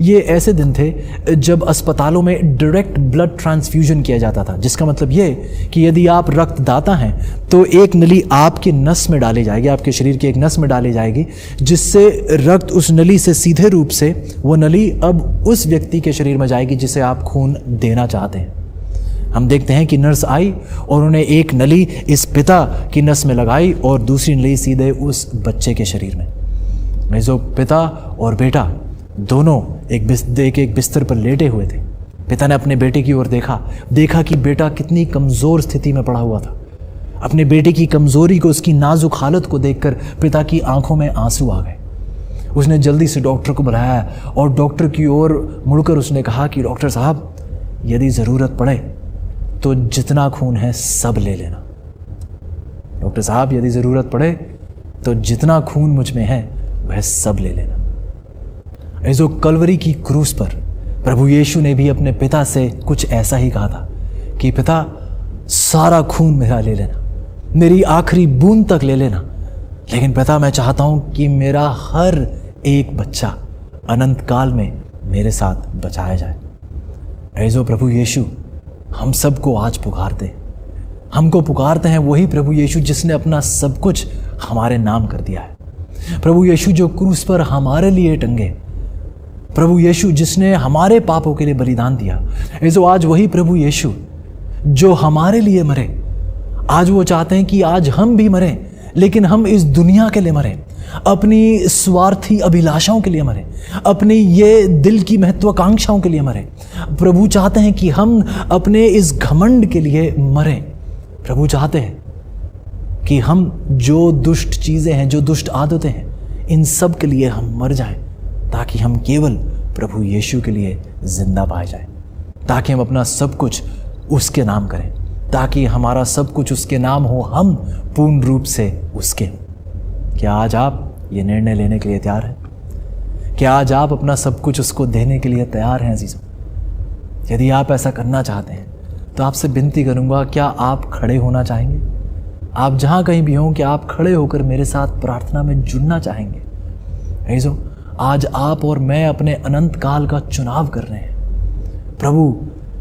ये ऐसे दिन थे जब अस्पतालों में डायरेक्ट ब्लड ट्रांसफ्यूजन किया जाता था, जिसका मतलब ये कि यदि आप रक्तदाता हैं तो एक नली आपके नस में डाली जाएगी, आपके शरीर के एक नस में डाली जाएगी, जिससे रक्त उस नली से सीधे रूप से वो नली अब उस व्यक्ति के शरीर में जाएगी जिसे आप खून देना चाहते हैं। हम देखते हैं कि नर्स आई और उन्होंने एक नली इस पिता की नस में लगाई और दूसरी नली सीधे उस बच्चे के शरीर में। पिता और बेटा दोनों एक बिस्तर पर लेटे हुए थे। पिता ने अपने बेटे की ओर देखा कि बेटा कितनी कमज़ोर स्थिति में पड़ा हुआ था। अपने बेटे की कमज़ोरी को, उसकी नाजुक हालत को देखकर पिता की आंखों में आंसू आ गए। उसने जल्दी से डॉक्टर को बुलाया और डॉक्टर की ओर मुड़कर उसने कहा कि डॉक्टर साहब, यदि ज़रूरत पड़े तो जितना खून है सब ले लेना। डॉक्टर साहब, यदि ज़रूरत पड़े तो जितना खून मुझ में है वह सब ले लेना। ऐसो कलवरी की क्रूस पर प्रभु यीशु ने भी अपने पिता से कुछ ऐसा ही कहा था कि पिता, सारा खून मेरा ले लेना, मेरी आखिरी बूंद तक ले लेना, लेकिन पिता मैं चाहता हूं कि मेरा हर एक बच्चा अनंत काल में मेरे साथ बचाया जाए। ऐसो प्रभु यीशु हम सबको आज पुकारते हैं। हमको पुकारते हैं वही प्रभु यीशु जिसने अपना सब कुछ हमारे नाम कर दिया है। प्रभु यीशु जो क्रूस पर हमारे लिए टंगे, प्रभु यीशु जिसने हमारे पापों के लिए बलिदान दिया। ऐसो आज वही प्रभु यीशु जो हमारे लिए मरे, आज वो चाहते हैं कि आज हम भी मरें, लेकिन हम इस दुनिया के लिए मरें, अपनी स्वार्थी अभिलाषाओं के लिए मरें, अपनी ये दिल की महत्वाकांक्षाओं के लिए मरें। प्रभु चाहते हैं कि हम अपने इस घमंड के लिए मरें। प्रभु चाहते हैं कि हम जो दुष्ट चीज़ें हैं, जो दुष्ट आदतें हैं, इन सब के लिए हम मर जाएं, ताकि हम केवल प्रभु यीशु के लिए जिंदा पाए जाएं, ताकि हम अपना सब कुछ उसके नाम करें, ताकि हमारा सब कुछ उसके नाम हो, हम पूर्ण रूप से उसके हों। क्या आज आप ये निर्णय लेने के लिए तैयार हैं? क्या आज आप अपना सब कुछ उसको देने के लिए तैयार हैं अजीज़ों? यदि आप ऐसा करना चाहते हैं तो आपसे विनती करूंगा, क्या आप खड़े होना चाहेंगे? आप जहाँ कहीं भी हों, क्या आप खड़े होकर मेरे साथ प्रार्थना में जुड़ना चाहेंगे? अजीज़ों, आज आप और मैं अपने अनंत काल का चुनाव कर रहे हैं। प्रभु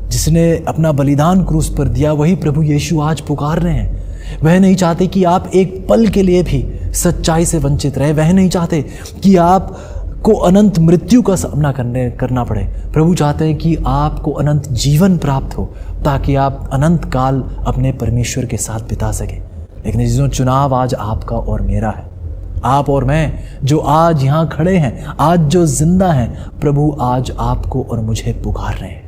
जिसने अपना बलिदान क्रूस पर दिया, वही प्रभु यीशु आज पुकार रहे हैं। वह नहीं चाहते कि आप एक पल के लिए भी सच्चाई से वंचित रहे। वह नहीं चाहते कि आप को अनंत मृत्यु का सामना करना पड़े। प्रभु चाहते हैं कि आपको अनंत जीवन प्राप्त हो, ताकि आप अनंत काल अपने परमेश्वर के साथ बिता सकें। लेकिन अजीज़ों, चुनाव आज आपका और मेरा है। आप और मैं जो आज यहाँ खड़े हैं, आज जो जिंदा हैं, प्रभु आज आपको और मुझे पुकार रहे हैं।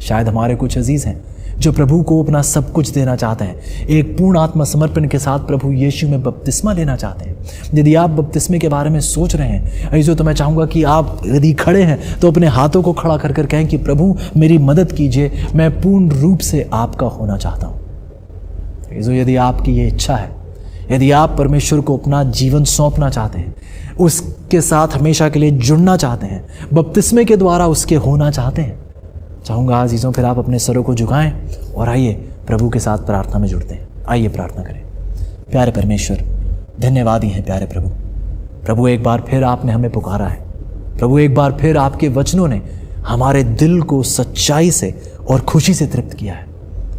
शायद हमारे कुछ अजीज़ हैं जो प्रभु को अपना सब कुछ देना चाहते हैं, एक पूर्ण आत्मा समर्पण के साथ प्रभु यीशु में बपतिस्मा लेना चाहते हैं। यदि आप बपतिस्मे के बारे में सोच रहे हैं अजीज़ों, तो मैं चाहूँगा कि आप यदि खड़े हैं तो अपने हाथों को खड़ा कर कर कहें कि प्रभु मेरी मदद कीजिए, मैं पूर्ण रूप से आपका होना चाहता हूँ। अजीज़ों, यदि आपकी ये इच्छा है, यदि आप परमेश्वर को अपना जीवन सौंपना चाहते हैं, उसके साथ हमेशा के लिए जुड़ना चाहते हैं, बपतिस्मे के द्वारा उसके होना चाहते हैं, चाहूँगा अजीज़ों फिर आप अपने सरों को झुकाएं और आइए प्रभु के साथ प्रार्थना में जुड़ते हैं। आइए प्रार्थना करें। प्यारे परमेश्वर, धन्यवाद ही हैं प्यारे प्रभु। प्रभु एक बार फिर आपने हमें पुकारा है। प्रभु एक बार फिर आपके वचनों ने हमारे दिल को सच्चाई से और खुशी से तृप्त किया है।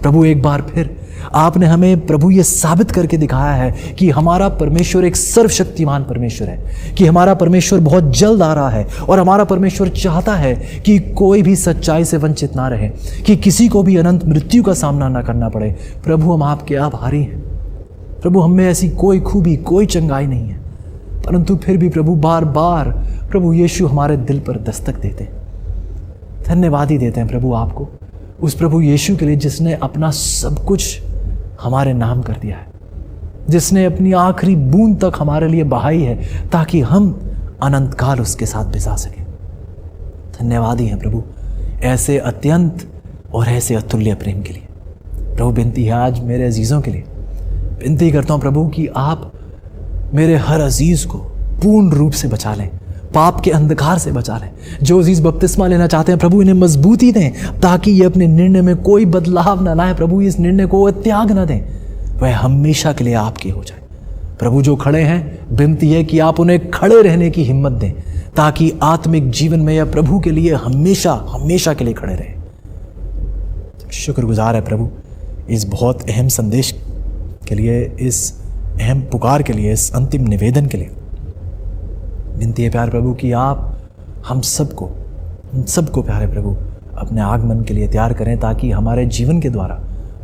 प्रभु एक बार फिर आपने हमें प्रभु ये साबित करके दिखाया है कि हमारा परमेश्वर एक सर्वशक्तिमान परमेश्वर है, कि हमारा परमेश्वर बहुत जल्द आ रहा है और हमारा परमेश्वर चाहता है कि कोई भी सच्चाई से वंचित ना रहे, कि किसी को भी अनंत मृत्यु का सामना ना करना पड़े। प्रभु हम आपके आभारी हैं। प्रभु हम में ऐसी कोई खूबी, कोई चंगाई नहीं है, परंतु फिर भी प्रभु बार बार प्रभु यीशु हमारे दिल पर दस्तक देते हैं। धन्यवाद ही देते हैं प्रभु आपको, उस प्रभु यीशु के लिए जिसने अपना सब कुछ हमारे नाम कर दिया है, जिसने अपनी आखिरी बूंद तक हमारे लिए बहाई है ताकि हम अनंत काल उसके साथ बिता सकें। धन्यवाद ही हैं प्रभु ऐसे अत्यंत और ऐसे अतुल्य प्रेम के लिए। प्रभु विनती है आज मेरे अजीज़ों के लिए, विनती करता हूँ प्रभु कि आप मेरे हर अजीज़ को पूर्ण रूप से बचा लें, पाप के अंधकार से बचा लें। जो अजीज़ बपतिस्मा लेना चाहते हैं प्रभु इन्हें मजबूती दें ताकि ये अपने निर्णय में कोई बदलाव ना लाएं। प्रभु इस निर्णय को त्याग ना दें, वह हमेशा के लिए आपके हो जाए। प्रभु जो खड़े हैं, विनती है कि आप उन्हें खड़े रहने की हिम्मत दें ताकि आत्मिक जीवन में यह प्रभु के लिए हमेशा हमेशा के लिए खड़े रहें। शुक्रगुजार है प्रभु इस बहुत अहम संदेश के लिए, इस अहम पुकार के लिए, इस अंतिम निवेदन के लिए। विनती है प्यारे प्रभु कि आप हम सबको प्यारे प्रभु अपने आगमन के लिए तैयार करें ताकि हमारे जीवन के द्वारा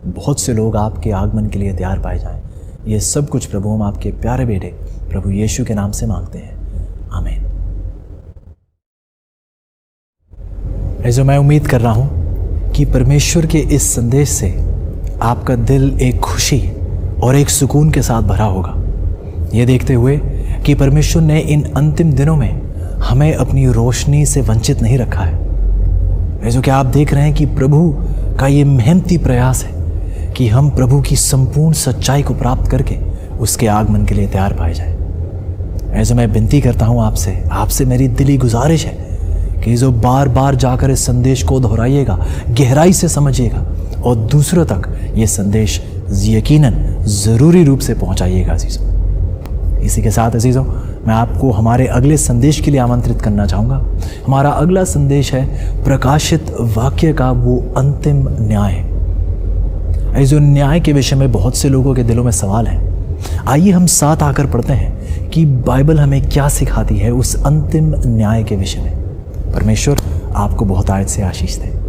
बहुत से लोग आपके आगमन के लिए तैयार पाए जाएं। ये सब कुछ प्रभु हम आपके प्यारे बेटे प्रभु यीशु के नाम से मांगते हैं, आमीन। ऐसे मैं उम्मीद कर रहा हूँ कि परमेश्वर के इस संदेश से आपका दिल एक खुशी और एक सुकून के साथ भरा होगा, ये देखते हुए कि परमेश्वर ने इन अंतिम दिनों में हमें अपनी रोशनी से वंचित नहीं रखा है। जो कि आप देख रहे हैं कि प्रभु का ये मेहनती प्रयास है कि हम प्रभु की संपूर्ण सच्चाई को प्राप्त करके उसके आगमन के लिए तैयार पाए जाए। ऐसे मैं विनती करता हूँ आपसे मेरी दिली गुजारिश है कि जो बार बार जाकर इस संदेश को दोहराइएगा, गहराई से समझिएगा और दूसरों तक ये संदेश यकीनन ज़रूरी रूप से पहुँचाइएगा अजीज़ों। इसी के साथ अजीज़ों मैं आपको हमारे अगले संदेश के लिए आमंत्रित करना चाहूँगा। हमारा अगला संदेश है प्रकाशित वाक्य का वो अंतिम न्याय। जो न्याय के विषय में बहुत से लोगों के दिलों में सवाल हैं। आइए हम साथ आकर पढ़ते हैं कि बाइबल हमें क्या सिखाती है उस अंतिम न्याय के विषय में। परमेश्वर आपको बहुत आयत से आशीष दे।